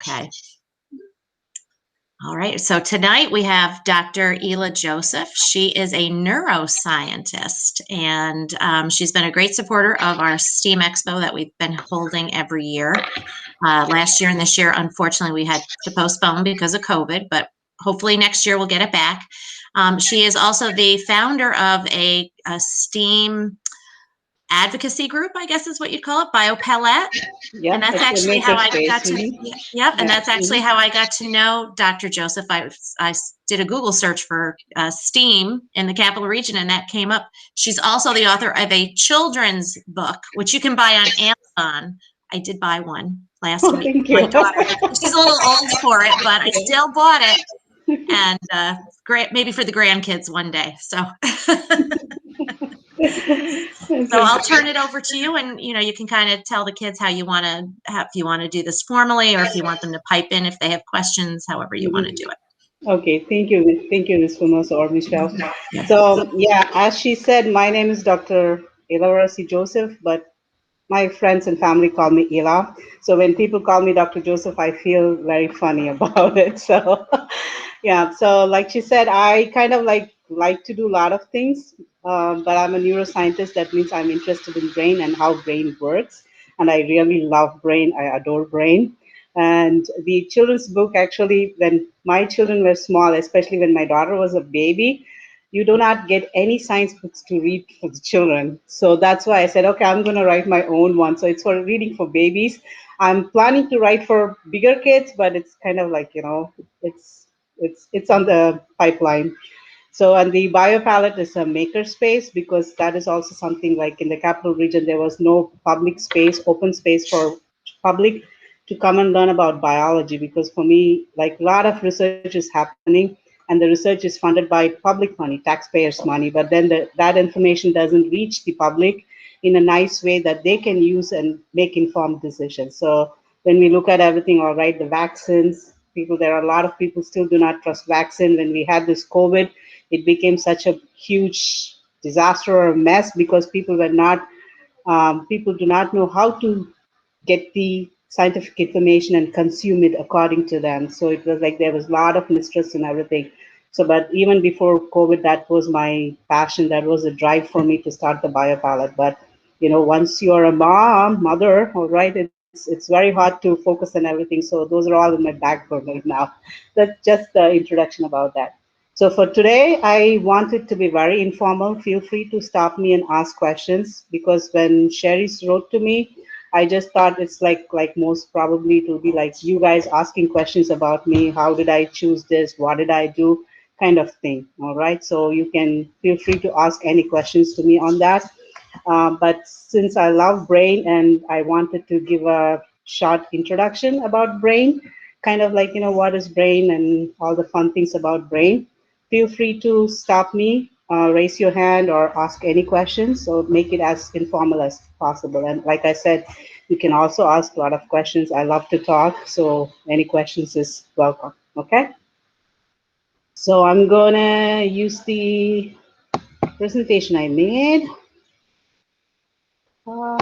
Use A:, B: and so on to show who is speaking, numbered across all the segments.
A: Okay. All right. So tonight we have Dr. Ela Joseph. She is a neuroscientist, and she's been a great supporter of our STEAM Expo that we've been holding every year. Last year and this year, unfortunately, we had to postpone because of COVID, but hopefully next year we'll get it back. She is also the founder of a STEAM advocacy group, I guess is what you'd call it, BioPalette.
B: Yeah,
A: and that's actually how I got to, yep, and
B: Yeah.
A: that's actually how I got to know Dr. Joseph. I did a Google search for STEAM in the Capital Region, and that came up. She's also the author of a children's book, which you can buy on Amazon. I did buy one last week.
B: Thank
A: My
B: you.
A: daughter, she's a little old for it, but I still bought it. And great, maybe for the grandkids one day. So So I'll turn it over to you, and you can kind of tell the kids how you want to if you want to do this formally, or if you want them to pipe in if they have questions, however you want to do it.
B: Okay, thank you, Ms. Fumas or Michelle. So yeah, as she said, my name is Dr. Elavarasi Joseph, but my friends and family call me Ela. So when people call me Dr. Joseph, I feel very funny about it. So yeah, so like she said, I kind of like to do a lot of things, but I'm a neuroscientist. That means I'm interested in brain and how brain works, and I really love brain. I adore brain. And the children's book, actually, when my children were small, especially when my daughter was a baby, you do not get any science books to read for the children. So that's why I said, okay, I'm going to write my own one. So it's for reading for babies. I'm planning to write for bigger kids, but it's kind of like, it's on the pipeline. So, and the BioPalette is a maker space, because that is also something like in the Capital Region, there was no public space, open space for public to come and learn about biology. Because for me, like a lot of research is happening, and the research is funded by public money, taxpayers' money, but then that information doesn't reach the public in a nice way that they can use and make informed decisions. So when we look at everything, all right, the vaccines, there are a lot of people still do not trust vaccine. When we had this COVID, it became such a huge disaster or a mess, because people do not know how to get the scientific information and consume it according to them. So it was like there was a lot of mistrust and everything. So, but even before COVID, that was my passion. That was a drive for me to start the BioPalette. But once you're a mother, all right, it's very hard to focus on everything. So those are all in my back burner now. That's just the introduction about that. So for today, I want it to be very informal. Feel free to stop me and ask questions, because when Sherry's wrote to me, I just thought it's like most probably it will be like you guys asking questions about me. How did I choose this? What did I do? Kind of thing. All right. So you can feel free to ask any questions to me on that. But since I love brain and I wanted to give a short introduction about brain, kind of like, what is brain and all the fun things about brain, feel free to stop me, raise your hand, or ask any questions. So make it as informal as possible. And like I said, you can also ask a lot of questions. I love to talk, so any questions is welcome. Okay. So I'm gonna use the presentation I made. Uh,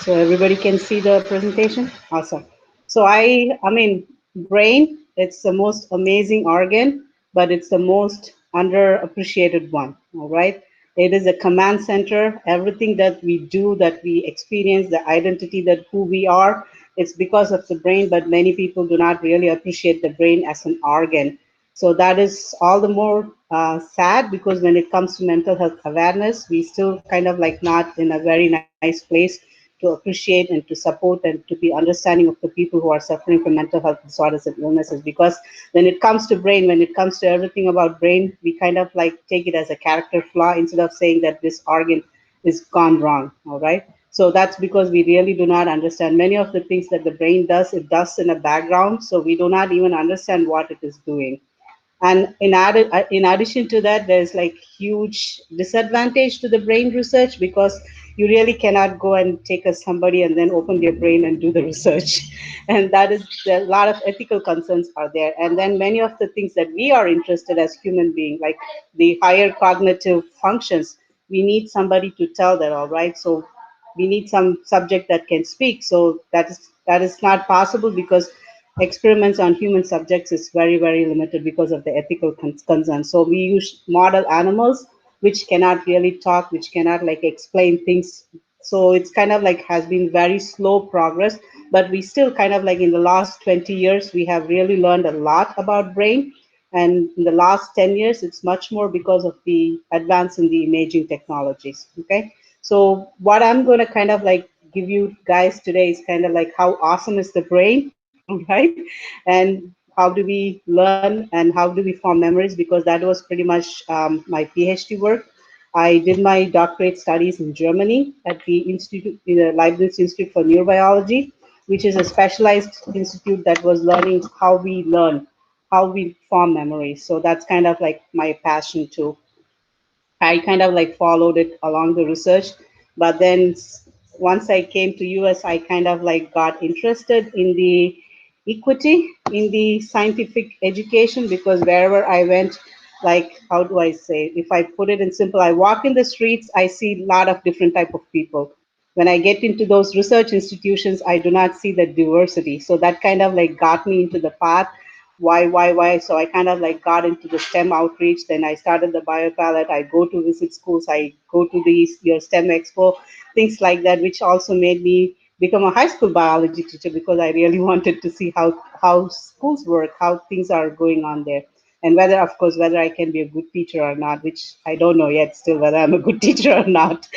B: So everybody can see the presentation? Awesome. So I mean, brain, it's the most amazing organ, but it's the most underappreciated one, all right? It is a command center. Everything that we do, that we experience, the identity that who we are, it's because of the brain, but many people do not really appreciate the brain as an organ. So that is all the more sad, because when it comes to mental health awareness, we still kind of like not in a very nice place to appreciate and to support and to be understanding of the people who are suffering from mental health disorders and illnesses. Because when it comes to brain, when it comes to everything about brain, we kind of like take it as a character flaw instead of saying that this organ is gone wrong. All right. So that's because we really do not understand many of the things that the brain does. It does in a background, so we do not even understand what it is doing. And in addition to that, there's like huge disadvantage to the brain research, because you really cannot go and take somebody and then open their brain and do the research. And that is, a lot of ethical concerns are there. And then many of the things that we are interested as human beings, like the higher cognitive functions, we need somebody to tell that, all right? So we need some subject that can speak. So that is not possible because experiments on human subjects is very, very limited because of the ethical concerns. So we use model animals which cannot really talk, which cannot like explain things. So it's kind of like has been very slow progress, but we still kind of like in the last 20 years we have really learned a lot about brain. And in the last 10 years it's much more because of the advance in the imaging technologies. Okay, so what I'm going to kind of like give you guys today is kind of like how awesome is the brain, right? And how do we learn and how do we form memories? Because that was pretty much my PhD work. I did my doctorate studies in Germany at the Institute, the Leibniz Institute for Neurobiology, which is a specialized institute that was learn, how we form memories. So that's kind of like my passion too. I kind of like followed it along the research, but then once I came to US, I kind of like got interested in the equity in the scientific education because wherever I went, like how do I say, if I put it in simple, I walk in the streets, I see a lot of different type of people. When I get into those research institutions, I do not see the diversity. So that kind of like got me into the path why. So I kind of like got into the STEM outreach. Then I started the BioPalette. I go to visit schools. I go to the your STEM Expo, things like that, which also made me become a high school biology teacher because I really wanted to see how schools work, how things are going on there, and whether, of course, whether I can be a good teacher or not, which I don't know yet still whether I'm a good teacher or not.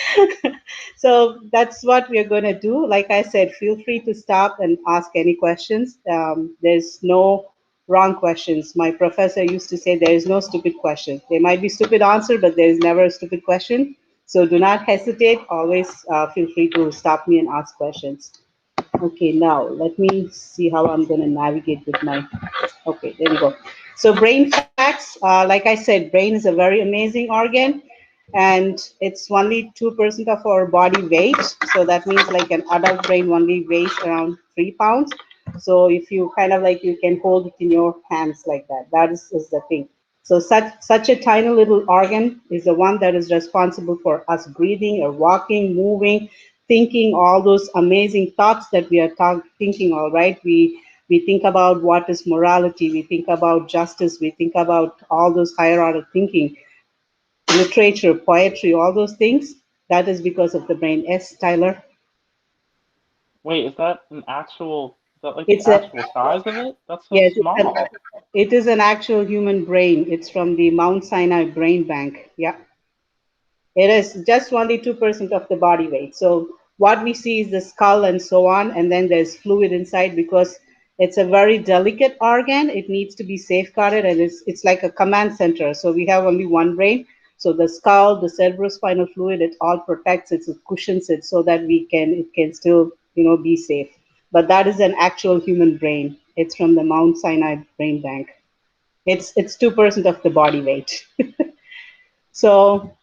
B: So that's what we're going to do. Like I said, feel free to stop and ask any questions. There's no wrong questions. My professor used to say there is no stupid question. There might be stupid answer, but there is never a stupid question. So do not hesitate. Always feel free to stop me and ask questions. Okay, now let me see how I'm going to navigate with my. Okay, there we go. So brain facts, like I said, brain is a very amazing organ, and it's only 2% of our body weight. So that means like an adult brain only weighs around 3 pounds. So if you kind of like you can hold it in your hands like that. That is the thing. So such a tiny little organ is the one that is responsible for us breathing or walking, moving, thinking, all those amazing thoughts that we are thinking. All right, we think about what is morality, we think about justice, we think about all those higher order thinking, literature, poetry, all those things. That is because of the brain. Yes, Tyler.
C: Wait, is that like the
B: It's a
C: actual size of it? That's so
B: yes.
C: small.
B: It is an actual human brain. It's from the Mount Sinai Brain Bank. Yeah. It is just only 2% of the body weight. So what we see is the skull and so on, and then there's fluid inside because it's a very delicate organ. It needs to be safeguarded, and it's like a command center. So we have only one brain. So the skull, the cerebrospinal fluid, it all protects it, it cushions it, so that it can still be safe. But that is an actual human brain. It's from the Mount Sinai Brain Bank. It's 2% of the body weight. So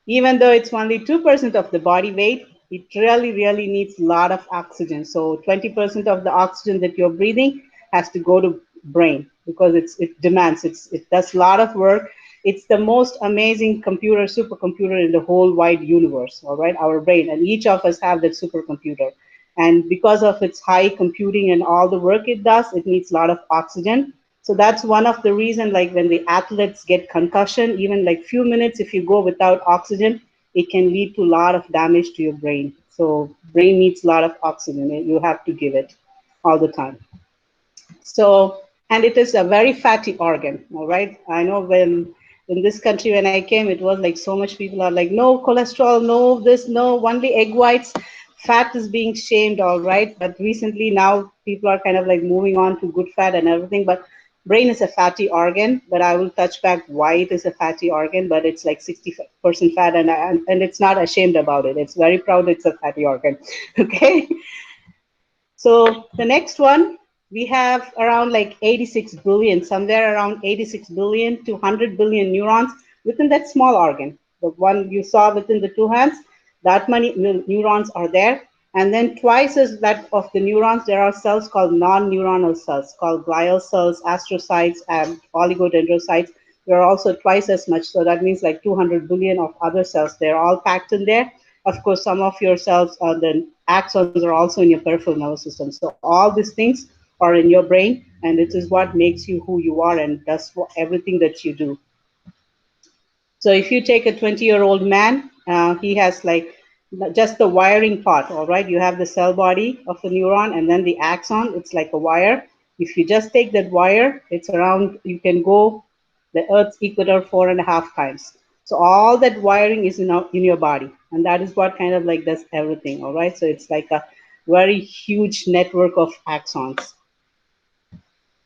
B: even though it's only 2% of the body weight, it really, really needs a lot of oxygen. So 20% of the oxygen that you're breathing has to go to brain because it does a lot of work. It's the most amazing supercomputer in the whole wide universe, all right, our brain. And each of us have that supercomputer. And because of its high computing and all the work it does, it needs a lot of oxygen. So that's one of the reason, like when the athletes get concussion, even like few minutes, if you go without oxygen, it can lead to a lot of damage to your brain. So brain needs a lot of oxygen. You have to give it all the time. So, and it is a very fatty organ, all right? I know when in this country, when I came, it was like so much people are like, no cholesterol, no this, no, only egg whites. Fat is being shamed, all right? But recently now people are kind of like moving on to good fat and everything. But brain is a fatty organ, but I will touch back why it is a fatty organ, but it's like 60% fat, and it's not ashamed about it. It's very proud it's a fatty organ, okay? So the next one, we have around like 86 billion, somewhere around 86 billion to 100 billion neurons within that small organ. The one you saw within the two hands, That many neurons are there. And then twice as that of the neurons, there are cells called non-neuronal cells, called glial cells, astrocytes, and oligodendrocytes. There are also twice as much. So that means like 200 billion of other cells. They're all packed in there. Of course, some of your cells, the axons are also in your peripheral nervous system. So all these things are in your brain, and it is what makes you who you are and does everything that you do. So if you take a 20-year-old man, he has like just the wiring part, all right? You have the cell body of the neuron and then the axon, it's like a wire. If you just take that wire, it's around, you can go the Earth's equator 4.5 times. So all that wiring is in your body. And that is what kind of like does everything, all right? So it's like a very huge network of axons.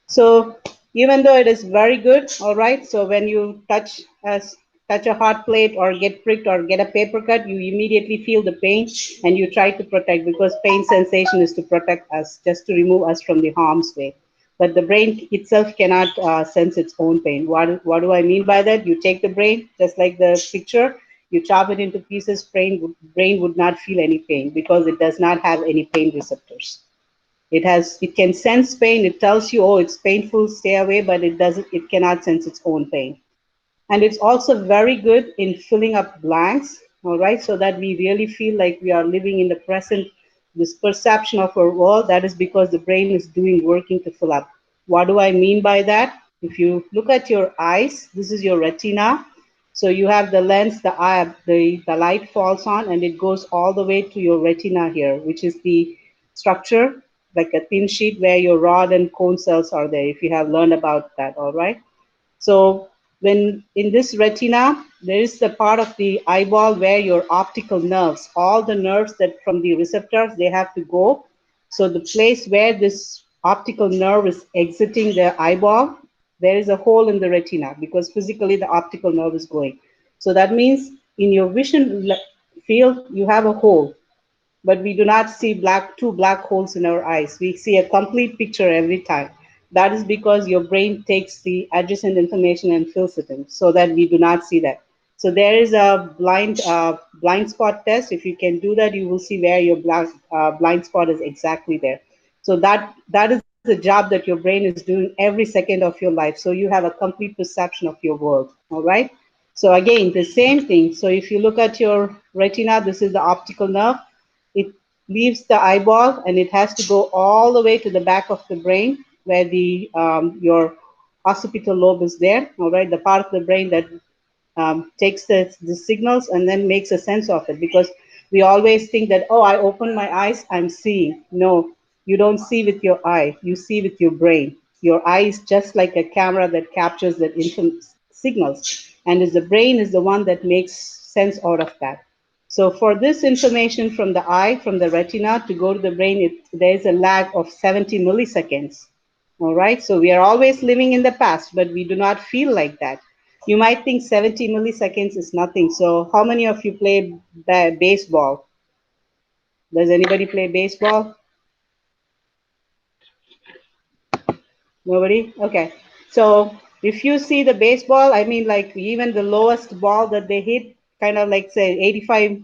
B: So even though it is very good, all right. So when you touch a hot plate or get pricked or get a paper cut, you immediately feel the pain and you try to protect because pain sensation is to protect us, just to remove us from the harm's way. But the brain itself cannot sense its own pain. What do I mean by that? You take the brain, just like the picture, you chop it into pieces. Brain would not feel any pain because it does not have any pain receptors. It can sense pain. It tells you, oh, it's painful, stay away, but it cannot sense its own pain. And it's also very good in filling up blanks, all right, so that we really feel like we are living in the present, this perception of our world. That is because the brain is doing working to fill up. What do I mean by that? If you look at your eyes, this is your retina. So you have the lens, the eye, the light falls on and it goes all the way to your retina here, which is the structure, like a thin sheet where your rod and cone cells are there, if you have learned about that, all right? So when in this retina, there is the part of the eyeball where your optical nerves, all the nerves that from the receptors, they have to go. So the place where this optical nerve is exiting the eyeball, there is a hole in the retina because physically the optical nerve is going. So that means in your vision field, you have a hole, but we do not see two black holes in our eyes. We see a complete picture every time. That is because your brain takes the adjacent information and fills it in, so that we do not see that. So there is a blind spot test. If you can do that, you will see where your blind spot is exactly there. So that is the job that your brain is doing every second of your life. So you have a complete perception of your world. All right. So again, the same thing. So if you look at your retina, this is the optical nerve. It leaves the eyeball and it has to go all the way to the back of the brain where the your occipital lobe is there. All right, the part of the brain that takes the signals and then makes a sense of it, because we always think that, oh, I open my eyes, I'm seeing. No, you don't see with your eye, you see with your brain. Your eye is just like a camera that captures that signals, and is the brain is the one that makes sense out of that. So for this information from the eye, from the retina to go to the brain, there is a lag of 70 milliseconds. All right, so we are always living in the past, but we do not feel like that. You might think 70 milliseconds is nothing. So how many of you play baseball? Does anybody play baseball? Nobody? Okay. So if you see the baseball, I mean, like even the lowest ball that they hit, kind of like say 85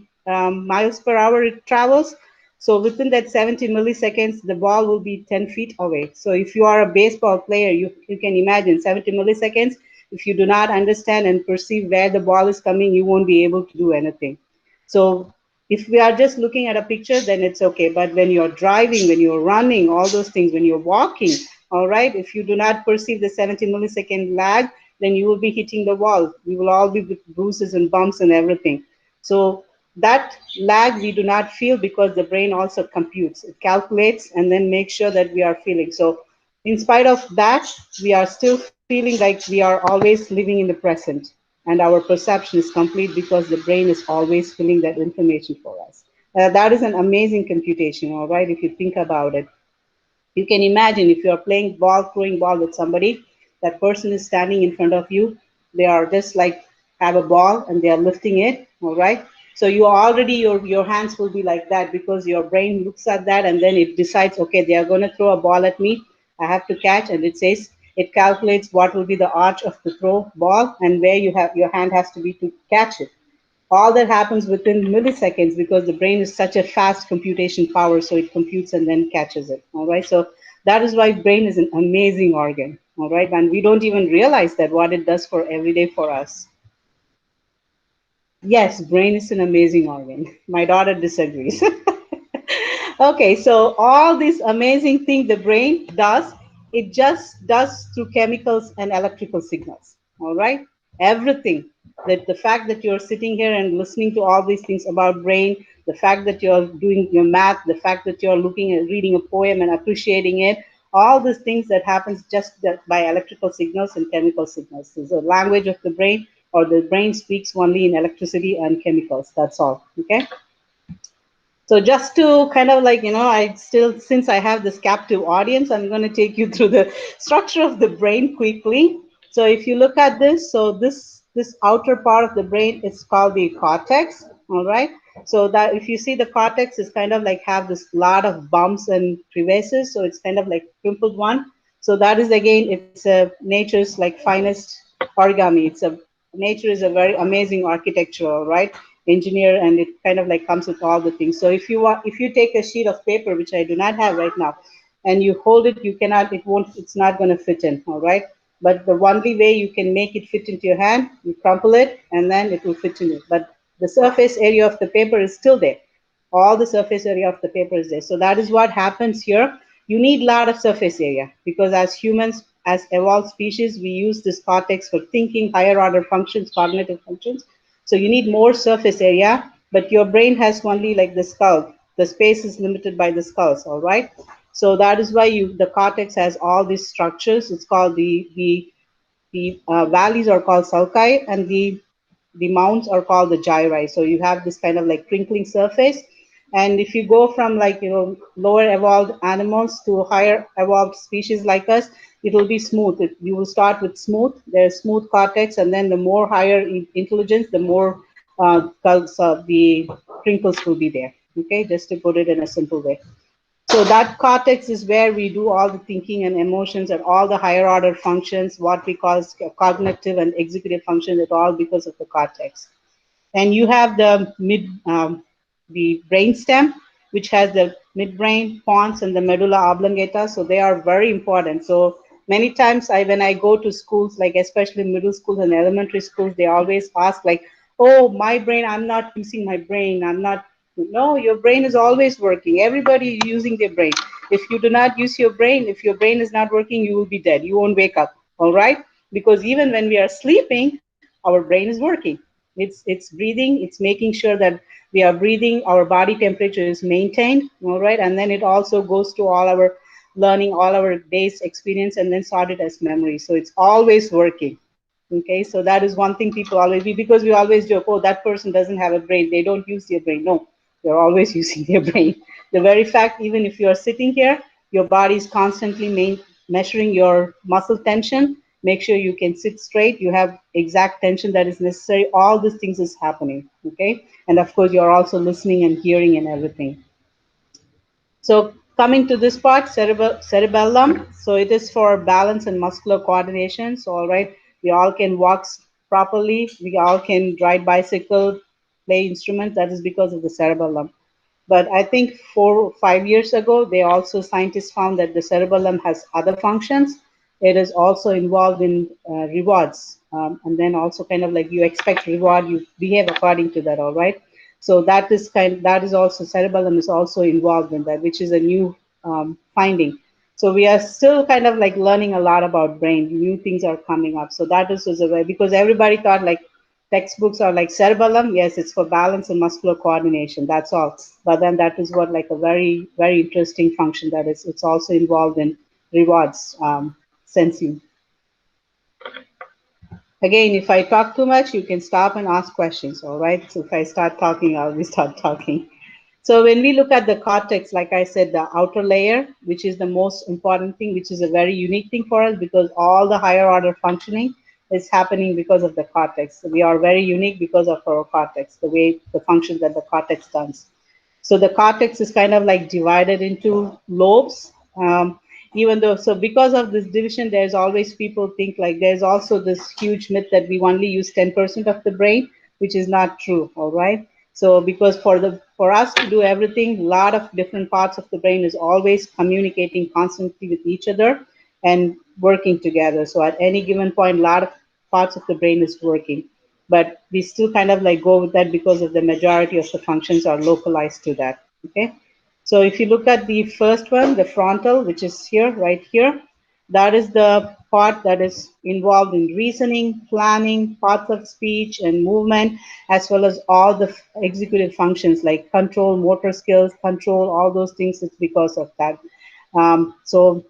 B: miles per hour it travels. So within that 70 milliseconds, the ball will be 10 feet away. So if you are a baseball player, you can imagine 70 milliseconds. If you do not understand and perceive where the ball is coming, you won't be able to do anything. So if we are just looking at a picture, then it's okay. But when you're driving, when you're running, all those things, when you're walking, all right, if you do not perceive the 70 millisecond lag, then you will be hitting the wall. We will all be with bruises and bumps and everything. So that lag we do not feel because the brain also computes. It calculates and then makes sure that we are feeling. So in spite of that, we are still feeling like we are always living in the present. And our perception is complete because the brain is always filling that information for us. That is an amazing computation, all right, if you think about it. You can imagine if you're playing ball, throwing ball with somebody, that person is standing in front of you. They are just like have a ball and they are lifting it, all right? So you already, your hands will be like that because your brain looks at that and then it decides, okay, they are going to throw a ball at me. I have to catch, and it says, it calculates what will be the arch of the throw ball and where you have your hand has to be to catch it. All that happens within milliseconds because the brain is such a fast computation power, so it computes and then catches it. All right, so that is why brain is an amazing organ. All right, and we don't even realize that what it does for every day for us. Yes, brain is an amazing organ. My daughter disagrees. Okay, so all these amazing thing the brain does, it just does through chemicals and electrical signals. All right, everything. That the fact that you're sitting here and listening to all these things about brain, the fact that you're doing your math, the fact that you're looking at reading a poem and appreciating it, all these things that happens just by electrical signals and chemical signals. There's a language of the brain, or the brain speaks only in electricity and chemicals. That's all. Okay. So just to kind of like, I still, since I have this captive audience, I'm going to take you through the structure of the brain quickly. So if you look at this, so this outer part of the brain is called the cortex. All right. So that if you see the cortex is kind of like have this lot of bumps and crevices. So it's kind of like pimpled one. So that is again, it's a nature's like finest origami. It's a nature is a very amazing architectural, right? Engineer, and it kind of like comes with all the things. So if you take a sheet of paper, which I do not have right now, and you hold it, you cannot, it won't, it's not going to fit in. All right. But the only way you can make it fit into your hand, you crumple it and then it will fit in it. But the surface area of the paper is still there. All the surface area of the paper is there. So that is what happens here. You need a lot of surface area because as humans, as evolved species, we use this cortex for thinking, higher order functions, cognitive functions. So you need more surface area, but your brain has only like the skull. The space is limited by the skulls, all right? So that is why the cortex has all these structures. It's called the valleys are called sulci, and the mounts are called the gyri. So you have this kind of like crinkling surface. And if you go from like, lower evolved animals to higher evolved species like us, it will be smooth. You will start with smooth, there's smooth cortex, and then the more higher intelligence, the more the crinkles will be there. Okay, just to put it in a simple way. So that cortex is where we do all the thinking and emotions and all the higher order functions, what we call cognitive and executive functions, it all because of the cortex. And you have the brainstem, which has the midbrain, pons, and the medulla oblongata. So they are very important. So many times when I go to schools, like especially middle schools and elementary schools, they always ask like, oh, my brain, I'm not using my brain. I'm not, no, your brain is always working. Everybody is using their brain. If you do not use your brain, if your brain is not working, you will be dead. You won't wake up. All right. Because even when we are sleeping, our brain is working. It's breathing, it's making sure that we are breathing, our body temperature is maintained, all right, and then it also goes to all our learning, all our day's experience, and then sort it as memory. So it's always working. Okay, so that is one thing people always be, because we always joke, oh, that person doesn't have a brain, they don't use their brain. No, they're always using their brain. The very fact, even if you're sitting here, your body is constantly measuring your muscle tension. Make sure you can sit straight, you have exact tension that is necessary. All these things is happening. Okay, and of course you're also listening and hearing and everything. So coming to this part, cerebellum. So it is for balance and muscular coordination. So all right, we all can walk properly. We all can ride bicycle, play instruments. That is because of the cerebellum. But I think 4 or 5 years ago, they also scientists found that the cerebellum has other functions. It is also involved in rewards, and then also kind of like you expect reward, you behave according to that. All right. So that is also cerebellum is also involved in that, which is a new finding. So we are still kind of like learning a lot about brain. New things are coming up. So that is a way, because everybody thought like textbooks are like cerebellum. Yes, it's for balance and muscular coordination. That's all. But then that is what like a very very interesting function that is. It's also involved in rewards sensing. Again, if I talk too much, you can stop and ask questions. All right. So if I start talking, I'll be start talking. So when we look at the cortex, like I said, the outer layer, which is the most important thing, which is a very unique thing for us, because all the higher order functioning is happening because of the cortex. So we are very unique because of our cortex, the way the function that the cortex does. So the cortex is kind of like divided into lobes. Even though, so because of this division, there's always people think like there's also this huge myth that we only use 10% of the brain, which is not true, all right? So because for us to do everything, a lot of different parts of the brain is always communicating constantly with each other and working together. So at any given point, a lot of parts of the brain is working. But we still kind of like go with that because of the majority of the functions are localized to that. Okay. So if you look at the first one, the frontal, which is here, right here, that is the part that is involved in reasoning, planning, parts of speech and movement, as well as all the executive functions like control, motor skills, control, all those things. It's because of that. So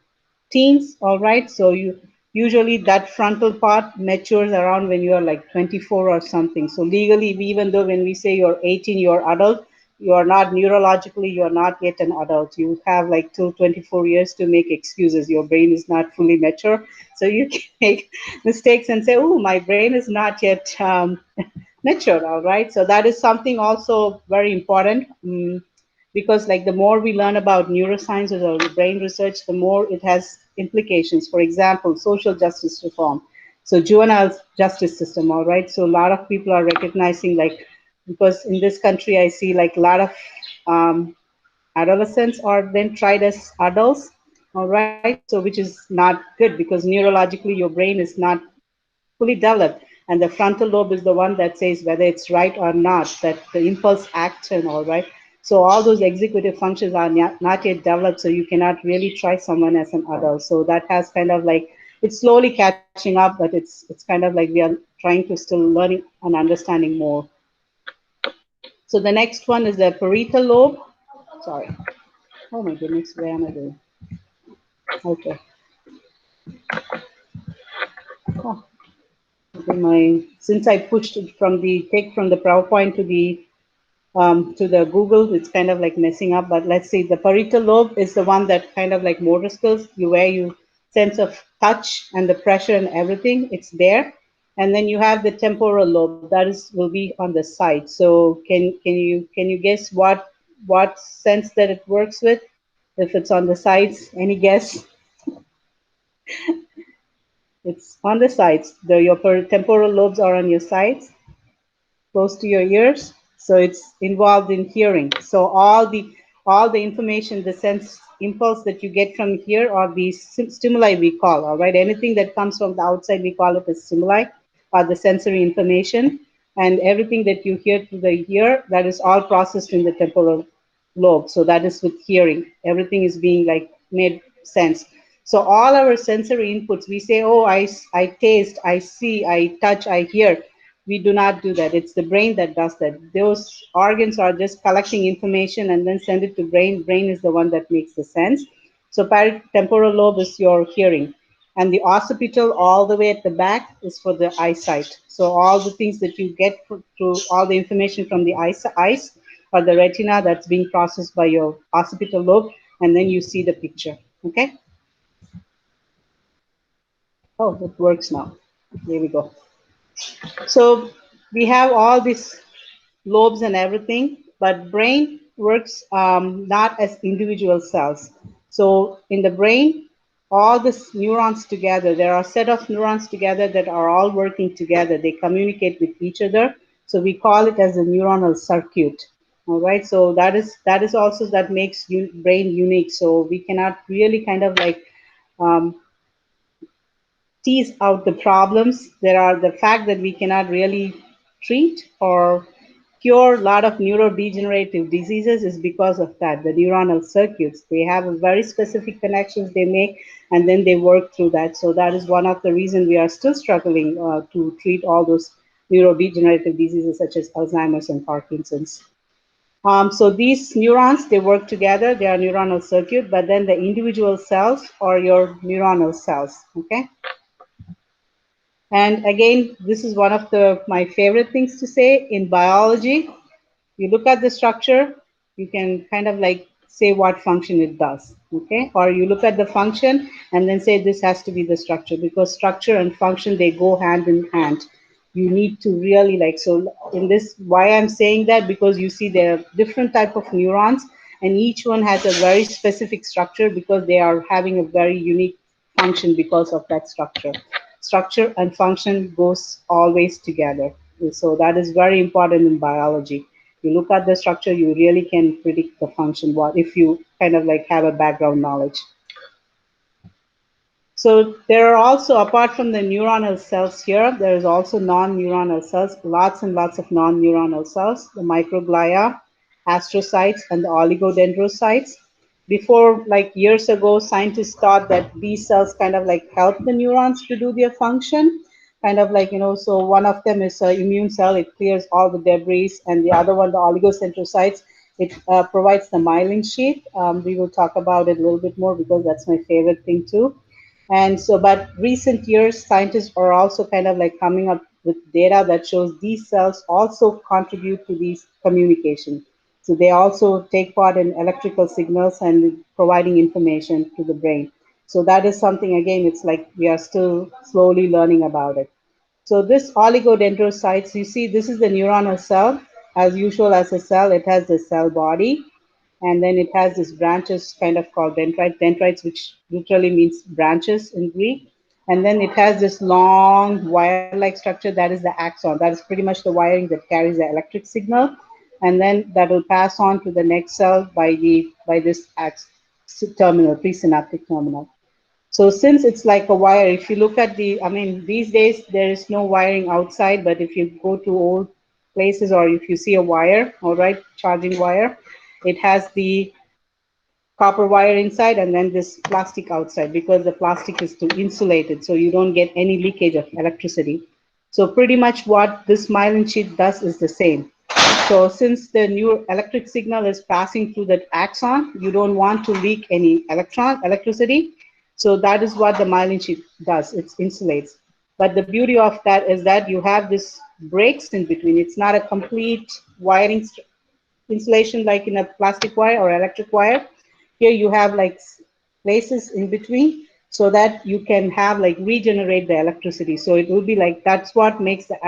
B: teens, all right. So you usually that frontal part matures around when you are like 24 or something. So legally, even though when we say you're 18, you're adult, you are not neurologically, you're not yet an adult. You have like till 24 years to make excuses. Your brain is not fully mature, so you can make mistakes and say, "Oh, my brain is not yet mature." All right. So that is something also very important. Because like the more we learn about neurosciences or the brain research, the more it has implications. For example, social justice reform. So juvenile justice system, all right. So a lot of people are recognizing like, because in this country I see like a lot of adolescents are then tried as adults, all right. So which is not good because neurologically your brain is not fully developed. And the frontal lobe is the one that says whether it's right or not, that the impulse action, all right. So all those executive functions are not yet developed, so you cannot really try someone as an adult. So that has kind of like, it's slowly catching up, but it's kind of like we are trying to still learning and understanding more. So the next one is the parietal lobe. Sorry. Oh my goodness, where am I going? Okay. Oh, okay, since I pushed it from the take from the PowerPoint to the Google, it's kind of like messing up. But let's see, the parietal lobe is the one that kind of like motor skills, where you sense of touch and the pressure and everything, it's there. And then you have the temporal lobe that is will be on the side. So can you guess what sense that it works with? If it's on the sides, any guess? It's on the sides. Your temporal lobes are on your sides, close to your ears, so it's involved in hearing. So all the information, the sense impulse that you get from here are the stimuli we call, all right. Anything that comes from the outside we call it as stimuli, or the sensory information. And everything that you hear through the ear, that is all processed in the temporal lobe. So that is with hearing, everything is being like made sense. So all our sensory inputs, we say, oh, I taste, I see, I touch, I hear. We do not do that. It's the brain that does that. Those organs are just collecting information and then send it to brain. Brain is the one that makes the sense. So temporal lobe is your hearing. And the occipital all the way at the back is for the eyesight. So all the things that you get through all the information from the eyes or the retina, that's being processed by your occipital lobe, and then you see the picture. Okay. Oh, it works now. There we go. So we have all these lobes and everything, but brain works not as individual cells. So in the brain, all these neurons together, there are a set of neurons together that are all working together. They communicate with each other. So we call it as a neuronal circuit. All right. So that is also that makes brain unique. So we cannot really kind of like um, tease out the problems. There are the fact that we cannot really treat or cure a lot of neurodegenerative diseases is because of that. The neuronal circuits, they have a very specific connections they make, and then they work through that. So that is one of the reasons we are still struggling to treat all those neurodegenerative diseases such as Alzheimer's and Parkinson's. So these neurons, they work together, they are neuronal circuit, but then the individual cells are your neuronal cells, okay? And again, this is one of my favorite things to say in biology. You look at the structure, you can kind of like say what function it does, okay? Or you look at the function and then say this has to be the structure, because structure and function, they go hand in hand. You need to really like, so in this, why I'm saying that, because you see there are different type of neurons and each one has a very specific structure because they are having a very unique function because of that structure. Structure and function goes always together. So that is very important in biology. You look at the structure, you really can predict the function, what if you kind of like have a background knowledge. So there are also, apart from the neuronal cells here, there is also non-neuronal cells, lots and lots of non-neuronal cells, the microglia, astrocytes, and the oligodendrocytes. Before, like years ago, scientists thought that these cells kind of like help the neurons to do their function, kind of like, so one of them is an immune cell, it clears all the debris, and the other one, the oligodendrocytes, it provides the myelin sheath. We will talk about it a little bit more because that's my favorite thing too. And so, but recent years, scientists are also kind of like coming up with data that shows these cells also contribute to these communication. So they also take part in electrical signals and providing information to the brain. So that is something, again, it's like we are still slowly learning about it. So this oligodendrocytes, you see, this is the neuronal cell. As usual as a cell, it has the cell body, and then it has these branches kind of called dendrites, which literally means branches in Greek. And then it has this long wire-like structure that is the axon. That is pretty much the wiring that carries the electric signal, and then that will pass on to the next cell by this terminal, presynaptic terminal. So since it's like a wire, if you look at I mean, these days there is no wiring outside, but if you go to old places or if you see a wire, all right, charging wire, it has the copper wire inside and then this plastic outside because the plastic is to insulate it so you don't get any leakage of electricity. So pretty much what this myelin sheath does is the same. So since the new electric signal is passing through that axon, you don't want to leak any electricity. So that is what the myelin sheath does. It insulates. But the beauty of that is that you have this breaks in between. It's not a complete wiring insulation like in a plastic wire or electric wire. Here you have like places in between so that you can have like regenerate the electricity. So it will be like, that's what makes the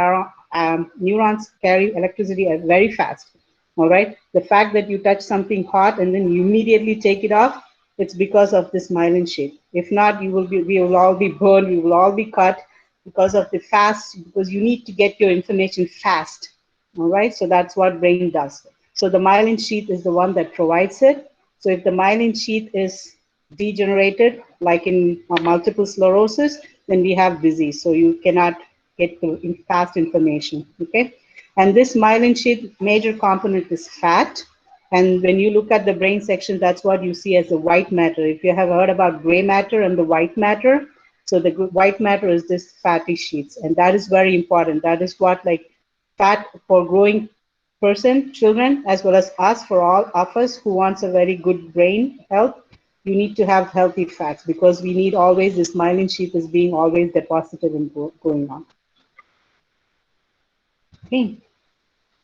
B: neurons carry electricity very fast. All right. The fact that you touch something hot and then you immediately take it off, it's because of this myelin sheath. If not, we will all be burned, we will all be cut because of the fast, because you need to get your information fast. All right. So that's what brain does. So the myelin sheath is the one that provides it. So if the myelin sheath is degenerated, like in multiple sclerosis, then we have disease. So you cannot get the fast information, okay? And this myelin sheath major component is fat. And when you look at the brain section, that's what you see as the white matter. If you have heard about gray matter and the white matter, so the white matter is this fatty sheets. And that is very important. That is what like fat for growing person, children, as well as us, for all of us who wants a very good brain health, you need to have healthy fats because we need always this myelin sheath is being always deposited and going on. Okay.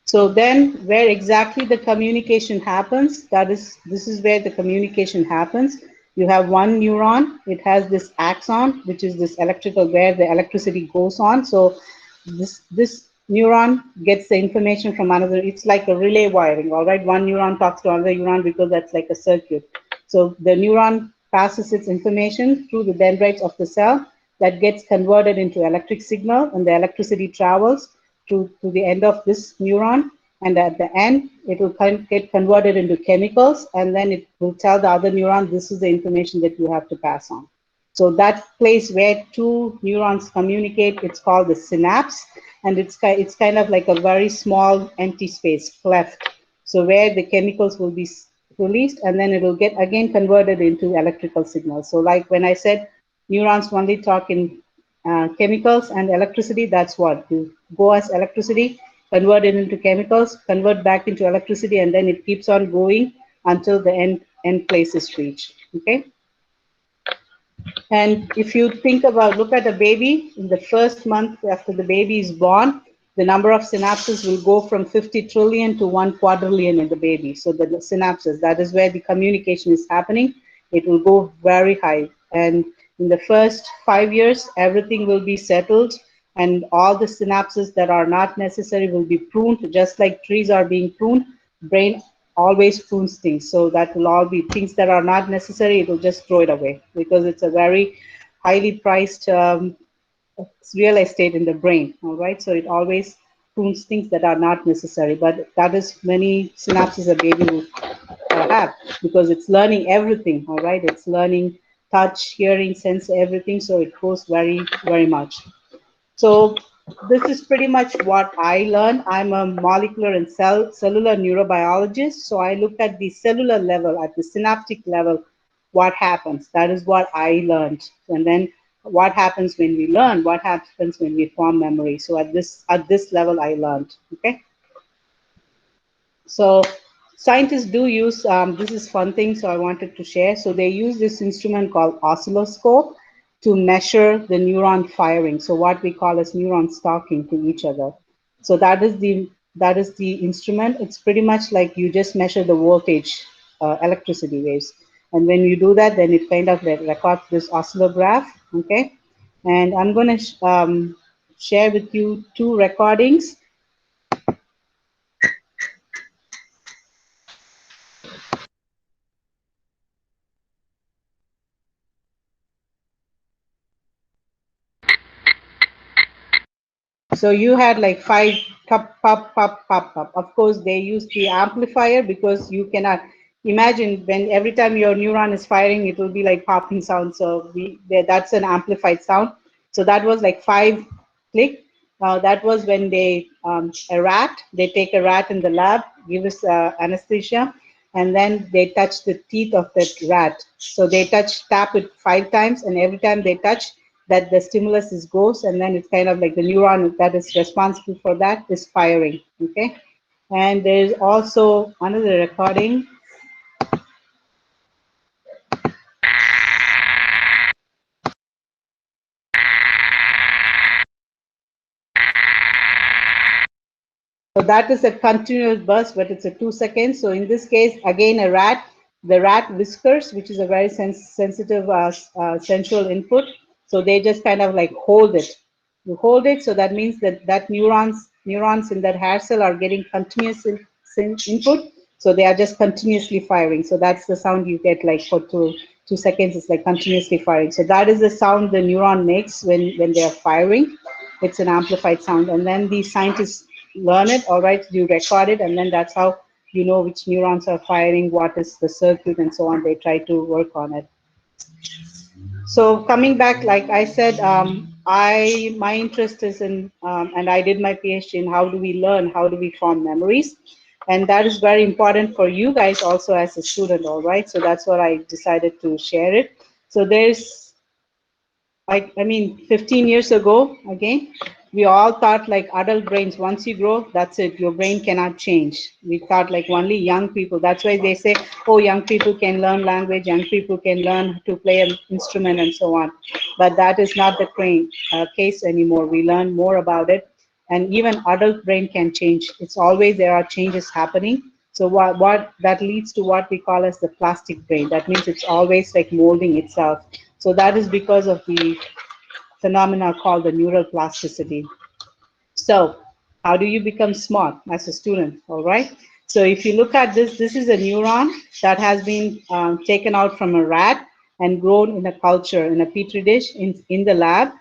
B: So then where exactly the communication happens, this is where the communication happens. You have one neuron, it has this axon, which is this electrical, where the electricity goes on. So this neuron gets the information from another. It's like a relay wiring, all right? One neuron talks to another neuron because that's like a circuit. So the neuron passes its information through the dendrites of the cell that gets converted into electric signal, and the electricity travels to the end of this neuron, and at the end it will get converted into chemicals, and then it will tell the other neuron this is the information that you have to pass on. So that place where two neurons communicate, it's called the synapse, and it's kind of like a very small empty space, cleft. So where the chemicals will be released, and then it will get again converted into electrical signals. So like when I said neurons only talk in chemicals and electricity, that's what you go as electricity, convert it into chemicals, convert back into electricity, and then it keeps on going until the end place is reached. Okay. And if you think about, look at a baby, in the first month after the baby is born, the number of synapses will go from 50 trillion to 1 quadrillion in the baby. So the synapses, that is where the communication is happening. It will go very high. And in the first 5 years, everything will be settled, and all the synapses that are not necessary will be pruned, just like trees are being pruned. Brain always prunes things, so that will all be things that are not necessary. It will just throw it away because it's a very highly priced real estate in the brain. All right, so it always prunes things that are not necessary. But that is many synapses a baby will have, because it's learning everything. All right, it's learning touch, hearing, sense, everything. So it goes very, very much. So this is pretty much what I learned. I'm a molecular and cellular neurobiologist. So I look at the cellular level, at the synaptic level, what happens. That is what I learned. And then what happens when we learn, what happens when we form memory. So at this level I learned. Okay. So scientists do use, this is fun thing, so I wanted to share. So they use this instrument called oscilloscope to measure the neuron firing. So what we call as neurons talking to each other. So that is the instrument. It's pretty much like you just measure the voltage, electricity waves. And when you do that, then it kind of records this oscillograph. Okay. And I'm going to share with you two recordings. So you had like five pop, pop, pop, pop, pop. Of course, they use the amplifier because you cannot imagine when every time your neuron is firing, it will be like popping sound. So that's an amplified sound. So that was like five click. That was when they take a rat in the lab, give us anesthesia, and then they touch the teeth of that rat. So they tap it 5 times, and every time they touch, that the stimulus is goes, and then it's kind of like the neuron that is responsible for that is firing. Okay. And there's also another recording. So that is a continuous burst, but it's a 2 seconds. So in this case, again, the rat whiskers, which is a very sensitive sensual input. So they just kind of like hold it. You hold it, so that means that neurons in that hair cell are getting continuous input. So they are just continuously firing. So that's the sound you get like for 2 seconds. It's like continuously firing. So that is the sound the neuron makes when they are firing. It's an amplified sound, and then the scientists learn it. All right, you record it, and then that's how you know which neurons are firing, what is the circuit, and so on. They try to work on it. So coming back, like I said, my interest is in, and I did my PhD in how do we learn, how do we form memories, and that is very important for you guys also as a student. All right, so that's what I decided to share it. So there's, I mean, 15 years ago, again, we all thought like adult brains, once you grow, that's it, your brain cannot change. We thought like only young people. That's why they say, oh, young people can learn language, young people can learn to play an instrument and so on. But that is not the case anymore. We learn more about it. And even adult brain can change. It's always there are changes happening. So what that leads to what we call as the plastic brain. That means it's always like molding itself. So that is because of the phenomena called the neural plasticity. So how do you become smart as a student? All right. So if you look at this, this is a neuron that has been taken out from a rat and grown in a culture, in a petri dish in the lab.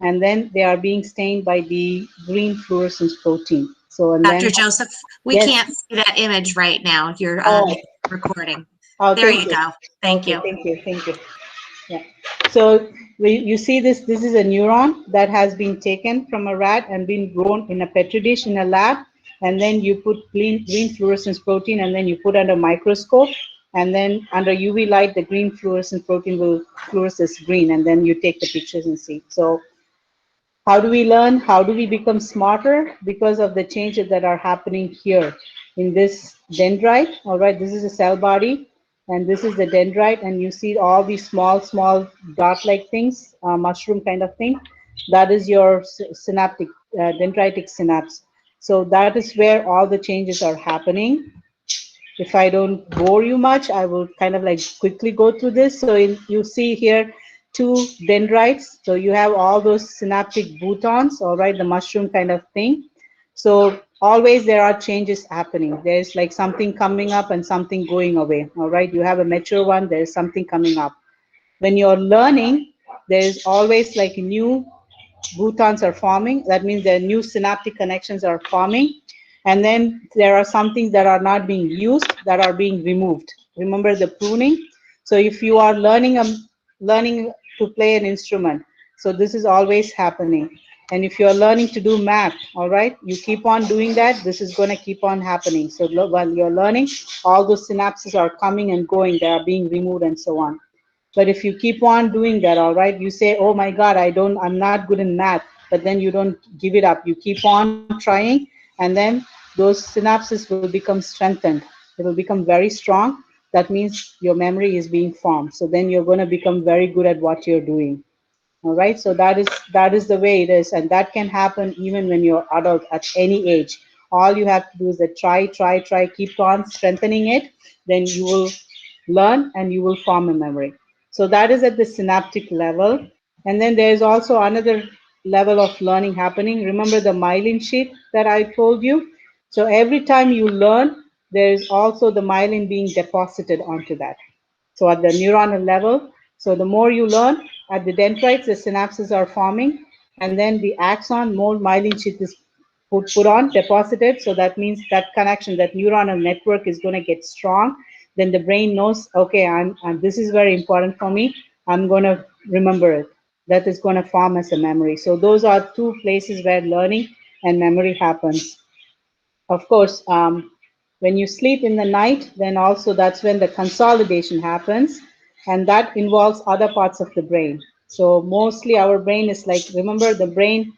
B: And then they are being stained by the green fluorescence protein. So, and
A: Dr.
B: then,
A: Joseph, we
B: yes.
A: can't see that image right now. You're
B: Oh,
A: recording.
B: oh,
A: There
B: thank
A: you
B: you.
A: go. Thank
B: Okay,
A: you.
B: thank you, thank you. Yeah. So you see this is a neuron that has been taken from a rat and been grown in a petri dish in a lab, and then you put green fluorescence protein, and then you put under microscope, and then under UV light, the green fluorescence protein will fluoresce green, and then you take the pictures and see. So how do we learn? How do we become smarter? Because of the changes that are happening here in this dendrite. All right, this is a cell body, and this is the dendrite, and you see all these small dot-like things, mushroom kind of thing. That is your synaptic, dendritic synapse. So that is where all the changes are happening. If I don't bore you much, I will kind of like quickly go through this. So you see here two dendrites. So you have all those synaptic boutons, all right, the mushroom kind of thing. So always there are changes happening. There's like something coming up and something going away, all right. You have a mature one, there's something coming up. When you're learning, there's always like new boutons are forming. That means the new synaptic connections are forming. And then there are some things that are not being used that are being removed. Remember the pruning? So if you are learning to play an instrument, so this is always happening. And if you're learning to do math, all right, you keep on doing that, this is going to keep on happening. So while you're learning, all those synapses are coming and going, they are being removed and so on. But if you keep on doing that, all right, you say, oh my God, I'm not good in math, but then you don't give it up. You keep on trying, and then those synapses will become strengthened. It will become very strong. That means your memory is being formed. So then you're going to become very good at what you're doing. All right, so that is the way it is, and that can happen even when you're adult at any age. All you have to do is that try, keep on strengthening it, then you will learn and you will form a memory. So that is at the synaptic level. And then there's also another level of learning happening. Remember the myelin sheath that I told you? So every time you learn, there's also the myelin being deposited onto that. So at the neuronal level, so the more you learn, at the dendrites, the synapses are forming, and then the axon, more myelin sheath is put on, deposited. So that means that connection, that neuronal network is going to get strong. Then the brain knows, okay, this is very important for me. I'm going to remember it. That is going to form as a memory. So those are two places where learning and memory happens. Of course, when you sleep in the night, then also that's when the consolidation happens, and that involves other parts of the brain. So mostly our brain is like, remember the brain,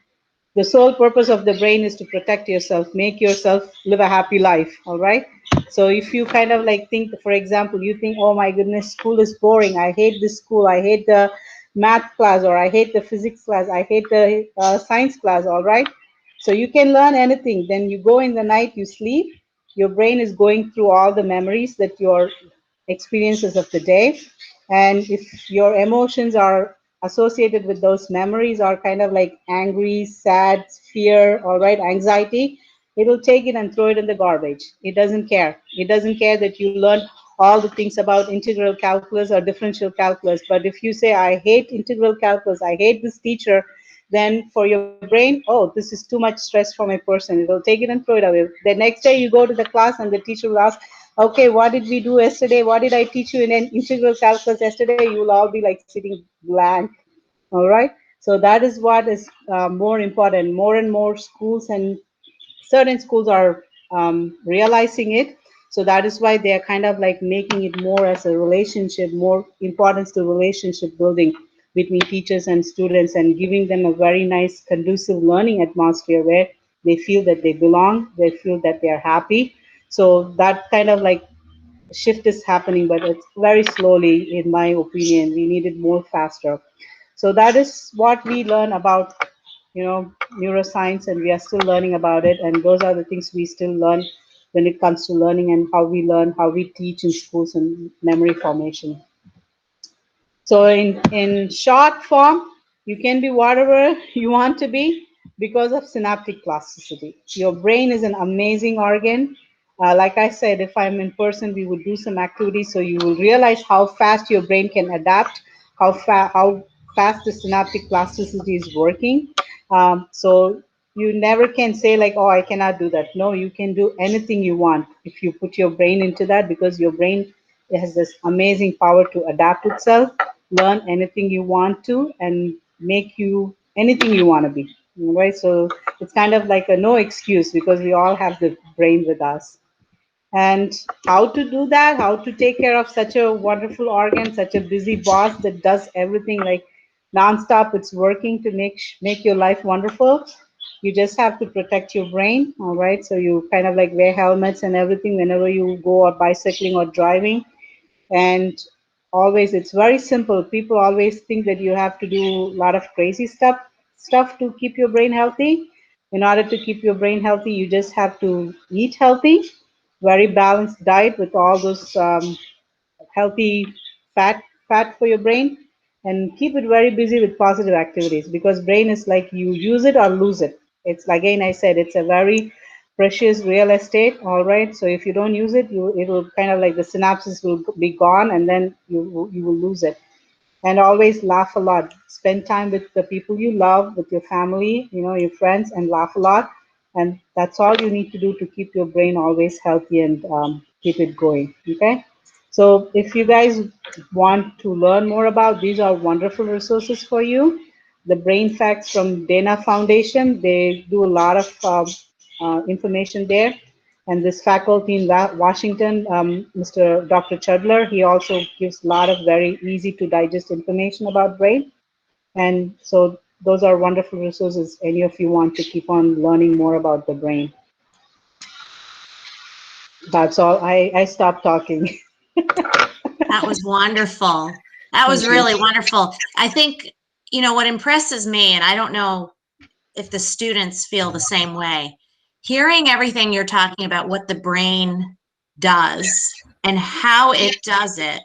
B: the sole purpose of the brain is to protect yourself, make yourself live a happy life, all right? So if you kind of like think, for example, you think, oh my goodness, school is boring, I hate this school, I hate the math class, or I hate the physics class, I hate the science class, all right? So you can learn anything. Then you go in the night, you sleep, your brain is going through all the memories that your experiences of the day. And if your emotions are associated with those memories are kind of like angry, sad, fear, all right, anxiety, it will take it and throw it in the garbage. It doesn't care. It doesn't care that you learned all the things about integral calculus or differential calculus. But if you say, I hate integral calculus, I hate this teacher, then for your brain, oh, this is too much stress for my person. It will take it and throw it away. The next day you go to the class and the teacher will ask, okay, what did we do yesterday? What did I teach you in an integral calculus yesterday? You will all be like sitting blank. All right. So that is what is more important. More and more schools and certain schools are realizing it. So that is why they are kind of like making it more as a relationship, more importance to relationship building between teachers and students, and giving them a very nice, conducive learning atmosphere where they feel that they belong, they feel that they are happy. So that kind of like shift is happening, but it's very slowly, in my opinion. We need it more faster. So that is what we learn about, neuroscience, and we are still learning about it. And those are the things we still learn when it comes to learning and how we learn, how we teach in schools and memory formation. So in short form, you can be whatever you want to be because of synaptic plasticity. Your brain is an amazing organ. Like I said, if I'm in person, we would do some activities so you will realize how fast your brain can adapt, how fast the synaptic plasticity is working. So you never can say like, oh, I cannot do that. No, you can do anything you want if you put your brain into that, because your brain has this amazing power to adapt itself, learn anything you want to, and make you anything you want to be. Right? So it's kind of like a no excuse, because we all have the brain with us. And how to do that, how to take care of such a wonderful organ, such a busy boss that does everything like nonstop, it's working to make your life wonderful. You just have to protect your brain, all right? So you kind of like wear helmets and everything whenever you go out bicycling or driving. And always, it's very simple. People always think that you have to do a lot of crazy stuff to keep your brain healthy. In order to keep your brain healthy, you just have to eat healthy, very balanced diet with all those healthy fat for your brain, and keep it very busy with positive activities, because brain is like you use it or lose it. It's like, again, I said, it's a very precious real estate, all right? So if you don't use it, it will kind of like the synapses will be gone, and then you will lose it. And always laugh a lot. Spend time with the people you love, with your family, your friends, and laugh a lot. And that's all you need to do to keep your brain always healthy and keep it going. Okay. So if you guys want to learn more about, these are wonderful resources for you. The Brain Facts from Dana Foundation, they do a lot of information there. And this faculty in Washington, Mr. Dr. Chudler, he also gives a lot of very easy to digest information about brain. And so those are wonderful resources. Any of you want to keep on learning more about the brain. That's all. I stopped talking.
A: That was wonderful. That was
B: Thank you.
A: really wonderful. I think, what impresses me, and I don't know if the students feel the same way, hearing everything you're talking about, what the brain does and how it does it,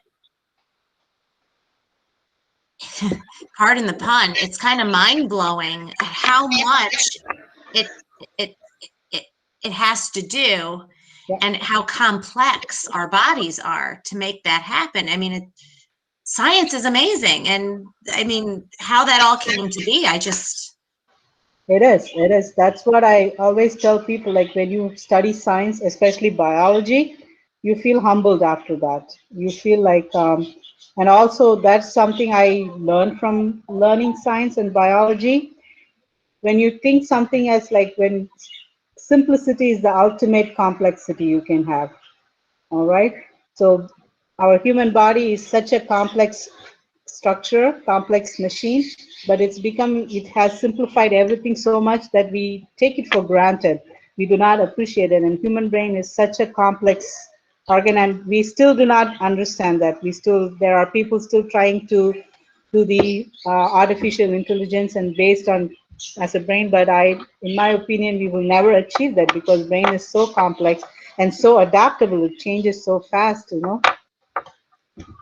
A: pardon the pun, it's kind of mind-blowing at how much it it it, it has to do,
B: Yeah.
A: and how complex our bodies are to make that happen. I mean, science is amazing, and I mean, how that all came to be,
B: It is. It is. That's what I always tell people. Like when you study science, especially biology, you feel humbled after that. You feel like, and also that's something I learned from learning science and biology. When you think something as like when simplicity is the ultimate complexity you can have. All right. So our human body is such a complex structure, complex machine, but it has simplified everything so much that we take it for granted. We do not appreciate it. And human brain is such a complex organ, and we still do not understand that. There are people still trying to do the artificial intelligence and based on as a brain, but in my opinion, we will never achieve that because brain is so complex and so adaptable. It changes so fast.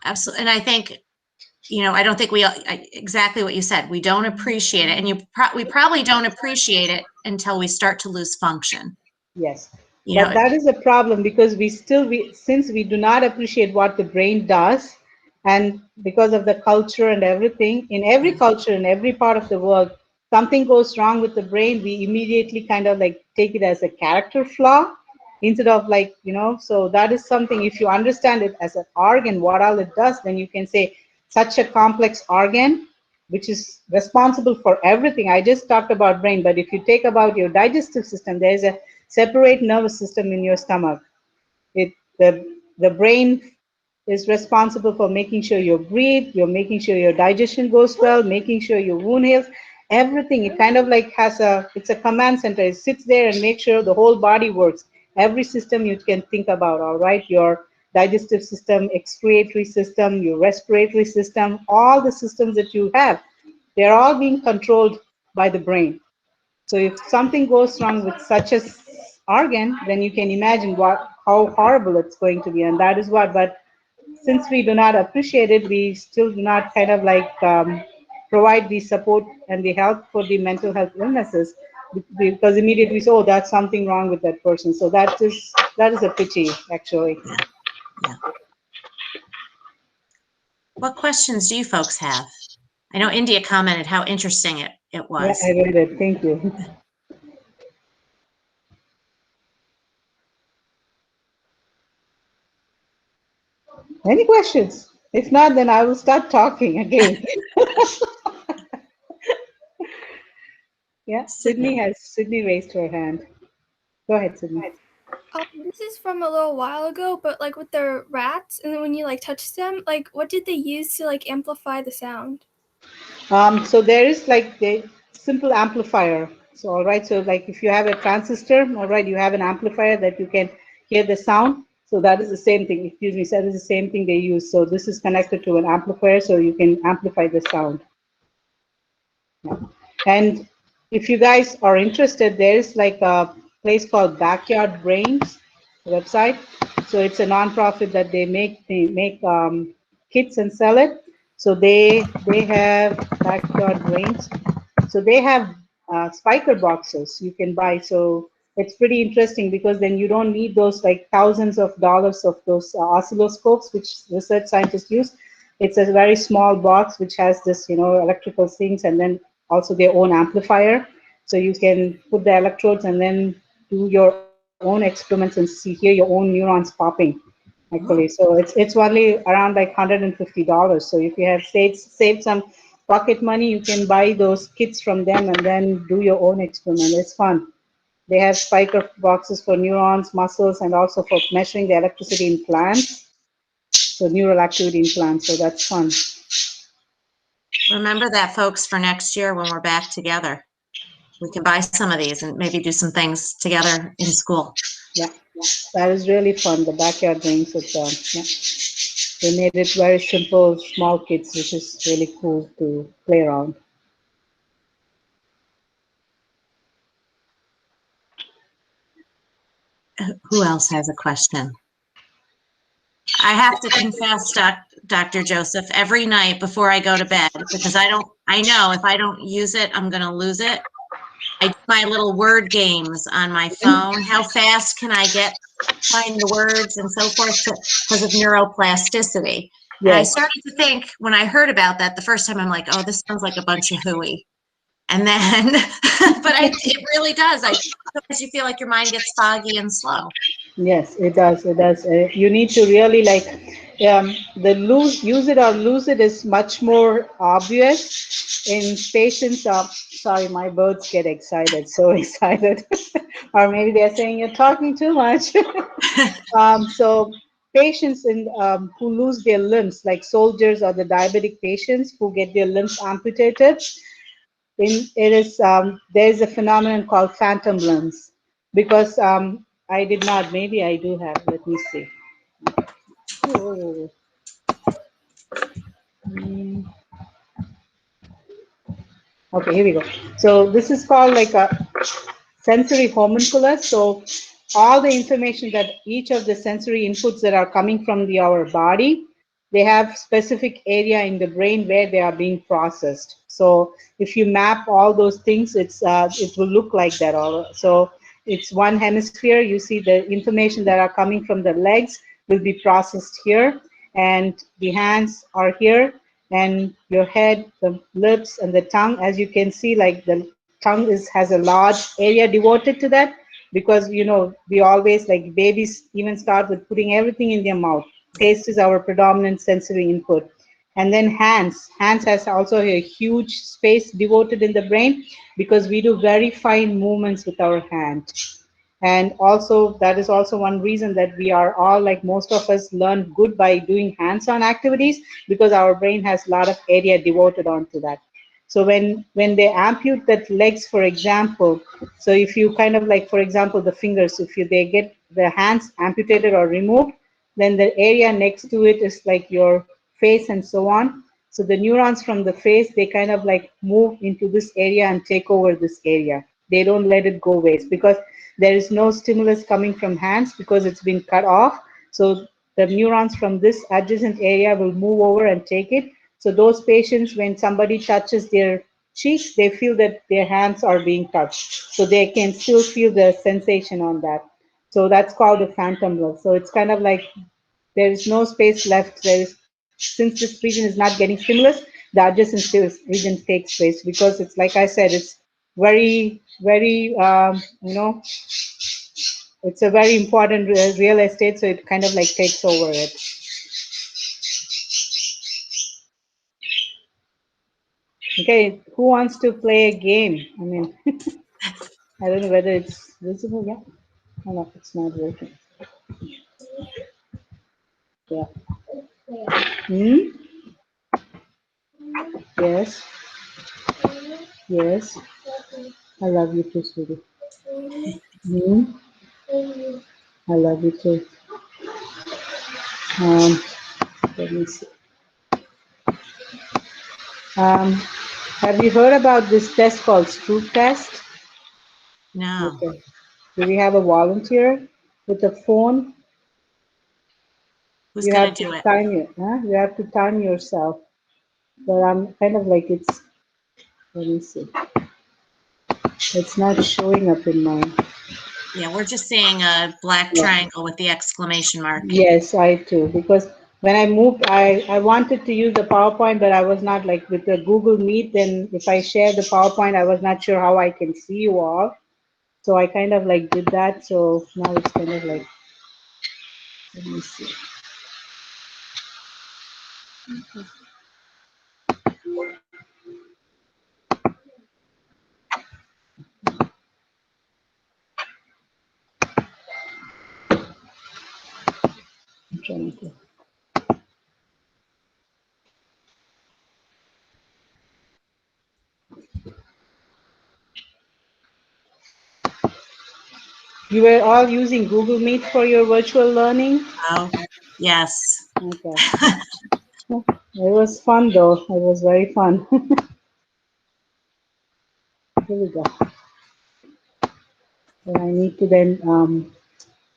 A: absolutely. And I think, I don't think exactly what you said. We don't appreciate it, and we probably don't appreciate it until we start to lose function.
B: Yes,
A: You
B: but
A: know,
B: that is a problem because since we do not appreciate what the brain does, and because of the culture and everything, in every culture, in every part of the world, something goes wrong with the brain, we immediately kind of like take it as a character flaw instead of so that is something, if you understand it as an organ, what all it does, then you can say such a complex organ which is responsible for everything. I just talked about brain, but if you take about your digestive system, there is a separate nervous system in your stomach. The brain is responsible for making sure you breathe, you're making sure your digestion goes well, making sure your wound heals, everything. It kind of like it's a command center. It sits there and makes sure the whole body works. Every system you can think about, all right? Your digestive system, excretory system, your respiratory system, all the systems that you have, they're all being controlled by the brain. So if something goes wrong with such a organ, then you can imagine how horrible it's going to be, and that is what. But since we do not appreciate it, we still do not kind of like provide the support and the help for the mental health illnesses because immediately we say, oh, that's something wrong with that person. So that is a pity, actually.
A: yeah. What questions do you folks have? I know India commented how interesting it
B: Yeah,
A: was.
B: I read it. Thank you. Any questions? If not, then I will start talking again. Yeah,
A: Sydney.
B: Sydney raised her hand. Go ahead, Sydney.
D: This is from a little while ago, but like with the rats, and then when you like touch them, like what did they use to like amplify the sound?
B: So there is like the simple amplifier. So all right, so like if you have a transistor, all right, you have an amplifier that you can hear the sound. So that is the same thing. Excuse me, so that is the same thing they use. So this is connected to an amplifier, so you can amplify the sound. Yeah. And if you guys are interested, there is like a place called Backyard Brains website. So it's a nonprofit that they make kits and sell it. So they have Backyard Brains. So they have spiker boxes you can buy. So it's pretty interesting because then you don't need those like thousands of dollars of those oscilloscopes which research scientists use. It's a very small box which has this, electrical things and then also their own amplifier. So you can put the electrodes and then do your own experiments and hear your own neurons popping. Actually,
A: Oh,
B: so it's only around like $150. So if you have saved some pocket money, you can buy those kits from them and then do your own experiment. It's fun. They have spiker boxes for neurons, muscles, and also for measuring the electricity in plants. So neural activity in plants. So that's fun.
A: remember that, folks, for next year when we're back together. We can buy some of these and maybe do some things together in school.
B: Yeah, that is really fun. The backyard games with yeah. They made it very simple, small kids, which is really cool to play around.
A: Who else has a question? I have to confess, Dr. Joseph, every night before I go to bed, because I know if I don't use it, I'm going to lose it. I do my little word games on my phone. How fast can I find the words and so forth because of neuroplasticity? And I
B: Yes.
A: started to think when I heard about that the first time, I'm like, oh, this sounds like a bunch of hooey. And then, but it really does. Sometimes you feel like your mind gets foggy and slow.
B: Yes, it does. It does. You need to really the use it or lose it is much more obvious in patients. Sorry, my birds get excited, so excited, or maybe they're saying you're talking too much. So patients who lose their limbs, like soldiers or the diabetic patients who get their limbs amputated, there is a phenomenon called phantom limbs because I did not. Maybe I do have. Let me see. Oh. Mm. Okay, here we go. So this is called like a sensory homunculus. So all the information that each of the sensory inputs that are coming from our body, they have specific area in the brain where they are being processed. So if you map all those things, it will look like that. So it's one hemisphere. You see the information that are coming from the legs will be processed here, and the hands are here, and your head, the lips, and the tongue. As you can see, like the tongue has a large area devoted to that because we always, like babies even start with putting everything in their mouth. Taste is our predominant sensory input. And then hands has also a huge space devoted in the brain because we do very fine movements with our hand. And also that is also one reason that we are all, like most of us, learn good by doing hands-on activities because our brain has a lot of area devoted onto that. So when they ampute that legs, for example, so if you kind of like, for example, the fingers, if they get the hands amputated or removed, then the area next to it is like your face and so on. So the neurons from the face, they kind of like move into this area and take over this area. They don't let it go waste because there is no stimulus coming from hands because it's been cut off. So the neurons from this adjacent area will move over and take it. So those patients, when somebody touches their cheeks, they feel that their hands are being touched. So they can still feel the sensation on that. So that's called a phantom limb. So it's kind of like there is no space left. Since this region is not getting stimulus, the adjacent region takes place because it's, like I said, it's very, very, it's a very important real estate. So it kind of like takes over it. Okay, who wants to play a game? I mean, I don't know whether it's visible. Yeah. Oh, no, it's not working. Yeah. Hmm? Yes. Yes. I love you too, sweetie. Hmm? I love you too. Um, let me see. Um, have you heard about this test called Stroop test?
A: No.
B: Okay. Do we have a volunteer with a phone?
A: Who's
B: You
A: going
B: have
A: to
B: to
A: do it?
B: time it. Huh? You have to time yourself. But I'm kind of like it's. Let me see. It's not showing up in mine.
A: Yeah, we're just seeing a black
B: Yeah.
A: triangle with the exclamation mark.
B: Yes, I too. Because When I moved, I wanted to use the PowerPoint, but I was not like with the Google Meet. Then if I share the PowerPoint, I was not sure how I can see you all. So I kind of like did that. So now it's kind of like, let me see. I'm trying to. You were all using Google Meet for your virtual learning?
A: Oh, yes.
B: Okay. It was fun though. It was very fun. Here we go. So I need to then,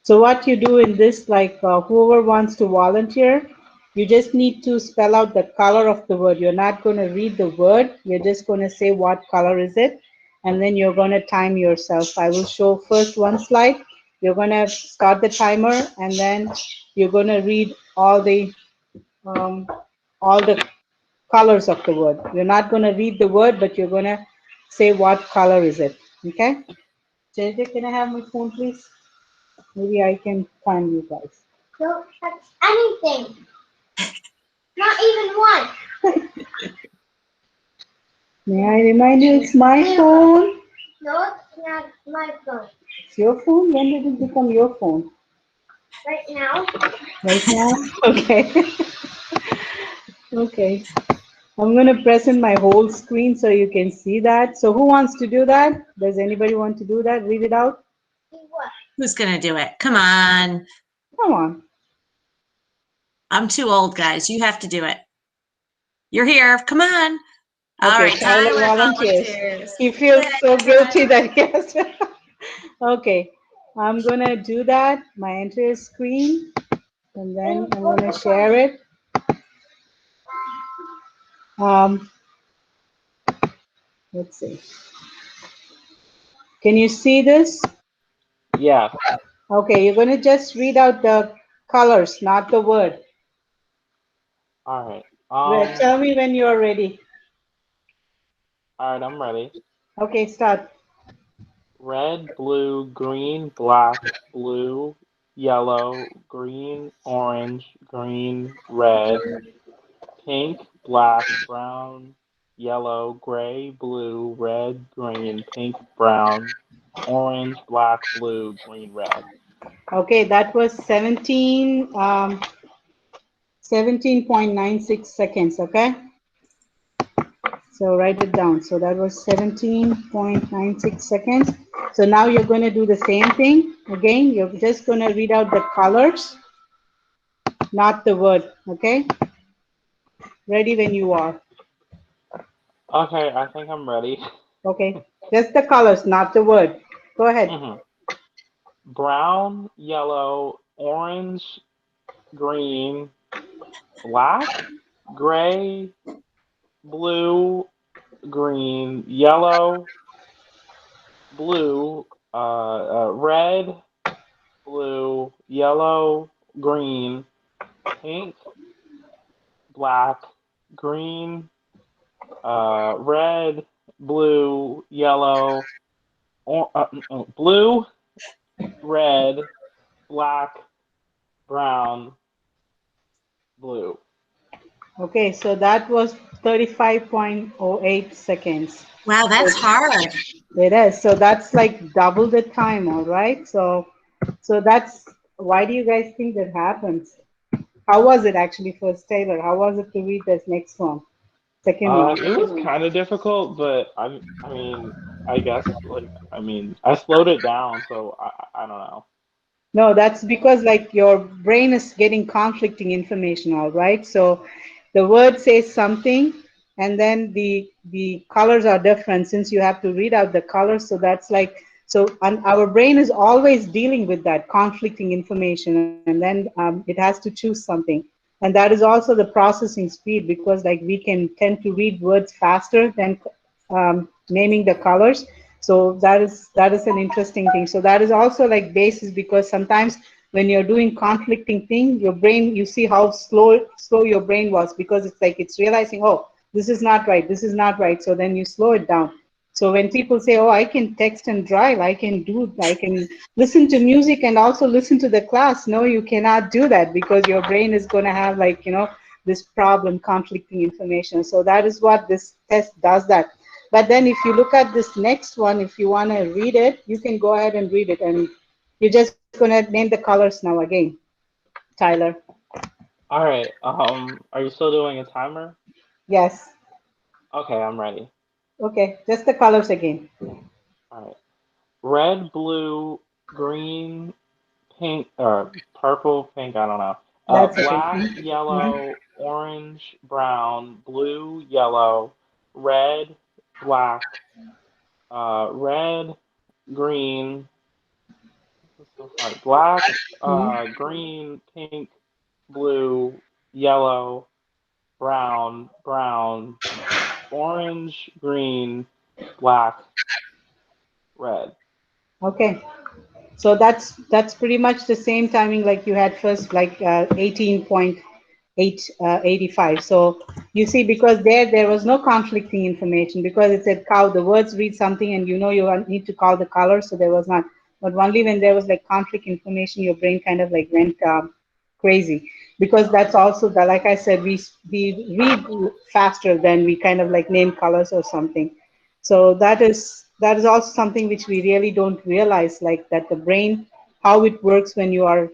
B: so what you do in this, like whoever wants to volunteer, you just need to spell out the color of the word. You're not going to read the word. You're just going to say what color is it. And then you're going to time yourself. I will show first one slide. You're going to start the timer and then you're going to read um, all the colors of the word. You're not going to read the word, but you're going to say what color is it. Okay? JJ, can I have my phone, please? Maybe I can find you guys.
E: Don't touch anything. Not even one.
B: May I remind you, it's my phone.
E: No, it's not my phone.
B: It's your phone? When did it become your phone?
E: Right now.
B: Right now? Okay. Okay. I'm going to present my whole screen so you can see that. So who wants to do that? Does anybody want to do that? Read it out?
E: See what?
A: Who's going to do it? Come on.
B: Come on.
A: I'm too old, guys. You have to do it. You're here. Come on. All
B: Okay,
A: right,
B: Tyler
A: Tyler
B: volunteers.
A: volunteers.
B: He feels so
A: Yay,
B: guilty
A: Tyler.
B: that he has to. Okay, I'm going to do that. My entire screen. And then I'm going to share it. Um, let's see. Can you see this?
C: Yeah.
B: Okay, you're going to just read out the colors, not the word.
C: All right.
B: Tell me when you're ready.
C: All right. I'm ready.
B: Okay, start.
C: Red, blue, green, black, blue, yellow, green, orange, green, red, pink, black, brown, yellow, gray, blue, red, green, pink, brown, orange, black, blue, green, red.
B: Okay, that was 17.96 seconds, okay? So write it down. So that was 17.96 seconds. So now you're going to do the same thing. Again, you're just going to read out the colors, not the word, okay? Ready when you are.
C: Okay, I think I'm ready.
B: Okay, just the colors, not the word. Go ahead.
C: Brown, yellow, orange, green, black, gray, blue, green, yellow, blue, red, blue, yellow, green, pink, black, green, red, blue, yellow, blue, red, black, brown, blue.
B: Okay, so that was 35.08 seconds.
A: Wow, that's hard.
B: It is. So that's like double the time, all right? So that's, why do you guys think that happens? How was it actually for Taylor? How was it to read this next one? Second one.
C: It was kind of difficult, but I mean, I guess like, I mean, I slowed it down, so I don't know.
B: No, that's because like your brain is getting conflicting information, all right? So the word says something and then the colors are different since you have to read out the colors. So that's like, so our brain is always dealing with that conflicting information and then it has to choose something. And that is also the processing speed because like we can tend to read words faster than naming the colors. So that is an interesting thing. So that is also like basis because sometimes when you're doing conflicting thing, your brain, you see how slow your brain was, because it's like it's realizing, oh, this is not right, this is not right. So then you slow it down. So when people say, oh, I can text and drive, I can listen to music and also listen to the class. No, you cannot do that, because your brain is going to have, like, this problem, conflicting information. So that is what this test does that. But then if you look at this next one, if you want to read it, you can go ahead and read it. And you're just going to name the colors now again, Tyler.
C: All right. Are you still doing a timer?
B: Yes.
C: Okay, I'm ready.
B: Okay, just the colors again.
C: All right. Red, blue, green, pink, or purple, pink, I don't know.
B: That's okay.
C: Black, yellow, orange, brown, blue, yellow, red, black, red, green, so sorry, black,
B: Mhm.
C: green, pink, blue, yellow, brown, orange, green, black, red.
B: Okay. So that's pretty much the same timing like you had first, like 18.885. So you see, because there was no conflicting information, because it said cow, the words read something, and you need to call the color, so there was not. But only when there was like conflict information, your brain kind of like went crazy, because that's also the, like I said, we read faster than we kind of like name colors or something. So that is also something which we really don't realize, like that the brain, how it works when you are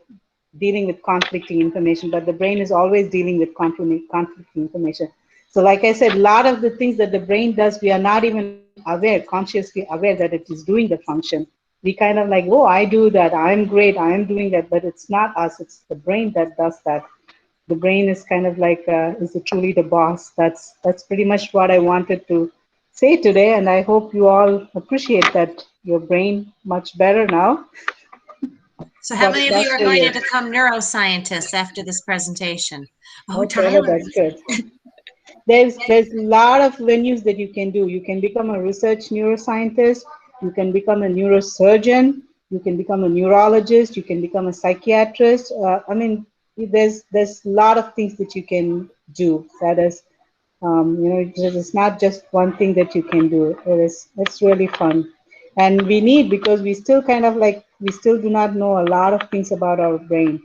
B: dealing with conflicting information. But the brain is always dealing with conflicting information. So like I said, a lot of the things that the brain does, we are not even aware, consciously aware that it is doing the function. We kind of like, oh, I do that, I'm great, I am doing that, but it's not us, it's the brain that does that. The brain is kind of like is truly the boss. That's pretty much what I wanted to say today, and I hope you all appreciate that your brain much better now.
A: So how many of you
B: That's
A: are
B: for
A: going
B: you.
A: to become neuroscientists after this presentation? Oh,
B: Okay, well,
A: Tyler.
B: that's good. There's a lot of venues that you can do. You can become a research neuroscientist, you can become a neurosurgeon, you can become a neurologist, you can become a psychiatrist. I mean, there's a lot of things that you can do. That is, it's not just one thing that you can do. It's really fun, and we need, because we still kind of like, we still do not know a lot of things about our brain.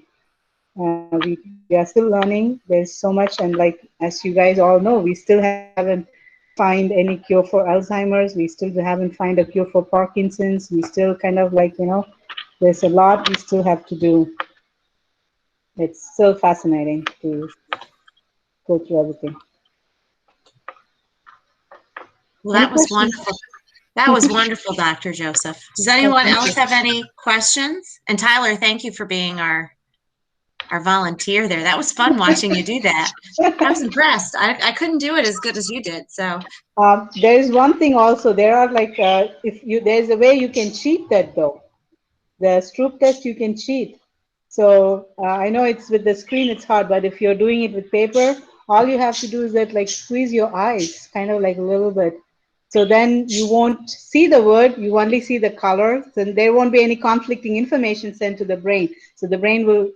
B: We are still learning. There's so much, and like as you guys all know, we still haven't find any cure for Alzheimer's. We still haven't find a cure for Parkinson's. We still kind of like, there's a lot we still have to do. It's so fascinating to go through everything.
A: Well,
B: Any
A: that was
B: questions?
A: wonderful. That was wonderful, Dr. Joseph. Does
B: Oh,
A: anyone
B: thank
A: else
B: you.
A: have any questions? And Tyler, thank you for being our volunteer there. That was fun watching you do that. I was impressed. I couldn't do it as good as you did. So
B: There is one thing also. There are like, if you there's a way you can cheat that though. The Stroop test you can cheat. So I know it's with the screen it's hard, but if you're doing it with paper, all you have to do is that like squeeze your eyes, kind of like a little bit. So then you won't see the word, you only see the colors, and there won't be any conflicting information sent to the brain. So the brain will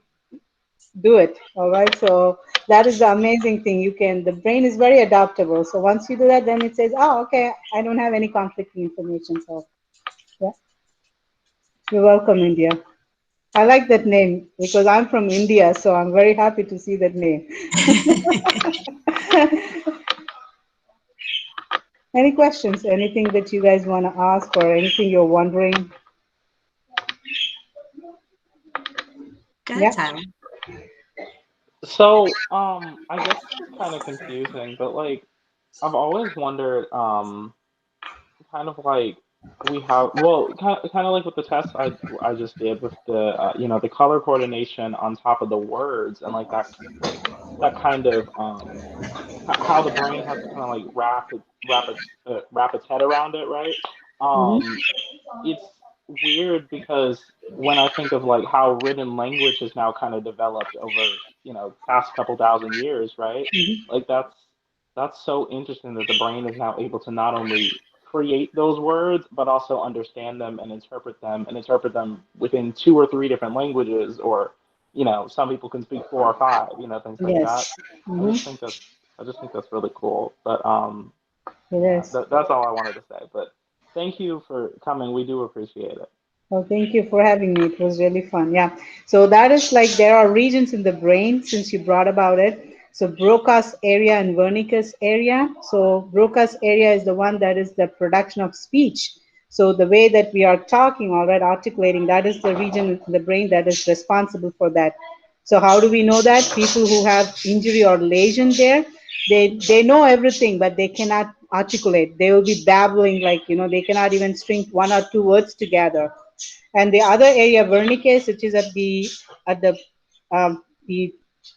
B: do it. All right. So that is the amazing thing. The brain is very adaptable. So once you do that, then it says, oh, okay, I don't have any conflicting information. So yeah, you're welcome, India. I like that name because I'm from India, so I'm very happy to see that name. Any questions? Anything that you guys want to ask or anything you're wondering?
A: good,
B: Yeah.
A: Tyler.
C: So, I guess this is kind of confusing, but like, I've always wondered, kind of like we have, well, kind of like with the test I just did with the, the color coordination on top of the words, and that kind of, how the brain has to kind of like wrap its head around it, right?
B: Mm-hmm.
C: Um, it's weird because when I think of like how written language has now kind of developed over, past couple thousand years, right?
B: Mm-hmm.
C: Like that's so interesting that the brain is now able to not only create those words, but also understand them and interpret them within 2 or 3 different languages, or some people can speak 4 or 5, things like that.
B: Yes.
C: I
B: Hmm.
C: just think that's I just think that's really cool. But
B: It
C: yeah,
B: is.
C: that's all I wanted to say. But thank you for coming. We do appreciate it.
B: Well, thank you for having me. It was really fun. Yeah. So that is like there are regions in the brain since you brought about it. So Broca's area and Wernicke's area. So Broca's area is the one that is the production of speech. So the way that we are talking, all right, articulating, that is the region in the brain that is responsible for that. So how do we know that? People who have injury or lesion there, they know everything, but they cannot articulate. They will be babbling like, they cannot even string 1 or 2 words together. And the other area, Wernicke's, which is at the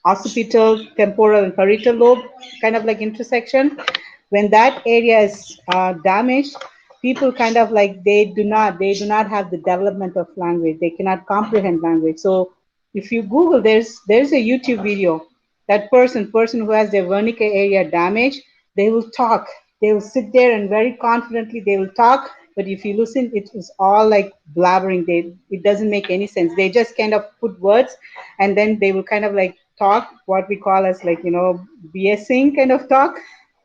B: occipital, temporal, and parietal lobe, kind of like intersection. When that area is damaged, people kind of like they do not have the development of language. They cannot comprehend language. So if you Google, there's a YouTube video. That person who has their Wernicke area damaged, they will talk. They will sit there and very confidently they will talk. But if you listen, it is all like blabbering. It doesn't make any sense. They just kind of put words, and then they will kind of like talk what we call as like BSing kind of talk,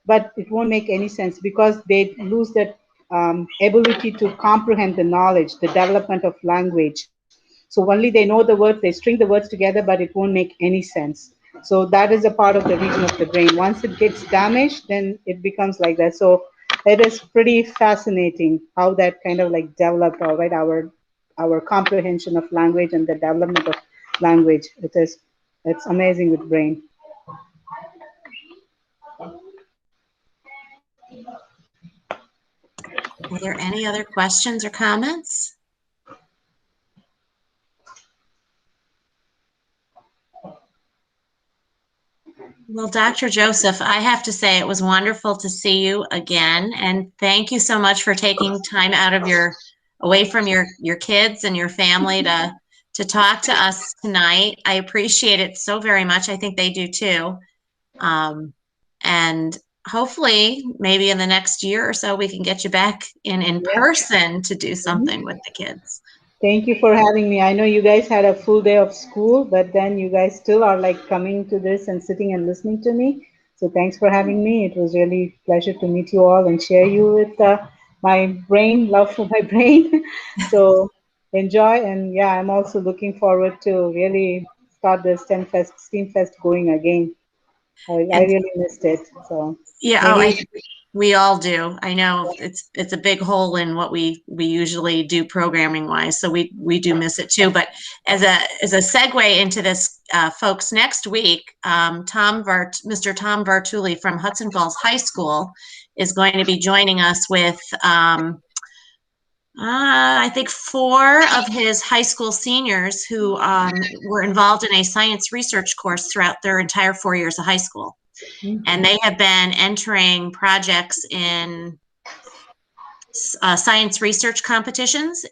B: but it won't make any sense because they lose that ability to comprehend the knowledge, the development of language. So only they know the words, they string the words together, but it won't make any sense. So that is a part of the region of the brain. Once it gets damaged, then it becomes like that. So it is pretty fascinating how that kind of like developed, all right, our comprehension of language and the development of language. It's amazing with brain.
A: Are there any other questions or comments? Well, Dr. Joseph, I have to say it was wonderful to see you again, and thank you so much for taking time out of away from your kids and your family to talk to us tonight. I appreciate it so very much. I think they do too. And hopefully, maybe in the next year or so, we can get you back in person to do something with the kids.
B: Thank you for having me. I know you guys had a full day of school, but then you guys still are like coming to this and sitting and listening to me. So thanks for having me. It was really a pleasure to meet you all and share you with my brain, love for my brain. So enjoy. And yeah, I'm also looking forward to really start the STEAM Fest going again. I
A: And
B: really missed it. So
A: yeah,
B: maybe
A: we all do. I know it's a big hole in what we usually do programming wise, so we do miss it too. But as a segue into this, folks, next week, Mr. Tom Vartuli from Hudson Falls High School is going to be joining us with I think 4 of his high school seniors who were involved in a science research course throughout their entire 4 years of high school. And they have been entering projects in science research competitions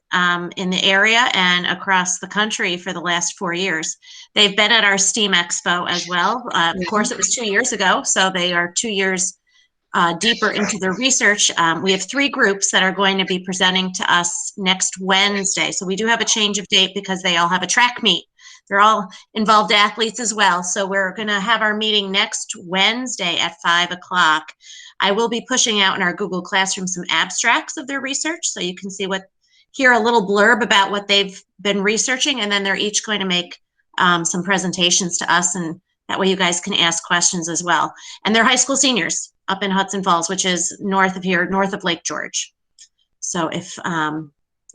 A: in the area and across the country for the last 4 years. They've been at our STEAM Expo as well. Of course, it was 2 years ago, so they are 2 years deeper into their research. We have 3 groups that are going to be presenting to us next Wednesday. So we do have a change of date because they all have a track meet. They're all involved athletes as well. So we're going to have our meeting next Wednesday at 5 o'clock. I will be pushing out in our Google Classroom some abstracts of their research so you can hear a little blurb about what they've been researching, and then they're each going to make some presentations to us, and that way you guys can ask questions as well. And they're high school seniors up in Hudson Falls, which is north of here, north of Lake George. So if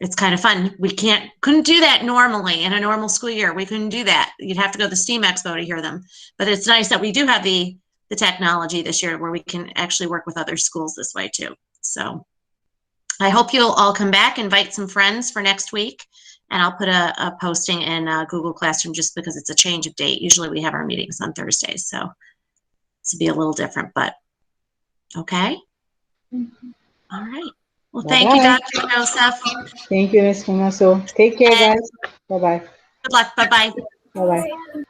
A: it's kind of fun. We couldn't do that normally in a normal school year. We couldn't do that. You'd have to go to the STEAM Expo to hear them. But it's nice that we do have the technology this year where we can actually work with other schools this way too. So I hope you'll all come back, invite some friends for next week, and I'll put a posting in Google Classroom just because it's a change of date. Usually we have our meetings on Thursdays, so this will be a little different, but okay. All right. Well, thank you, Dr. Joseph.
B: Thank you, Ms. Fumaso. Take care, guys. Bye-bye.
A: Good luck. Bye-bye.
B: Bye-bye.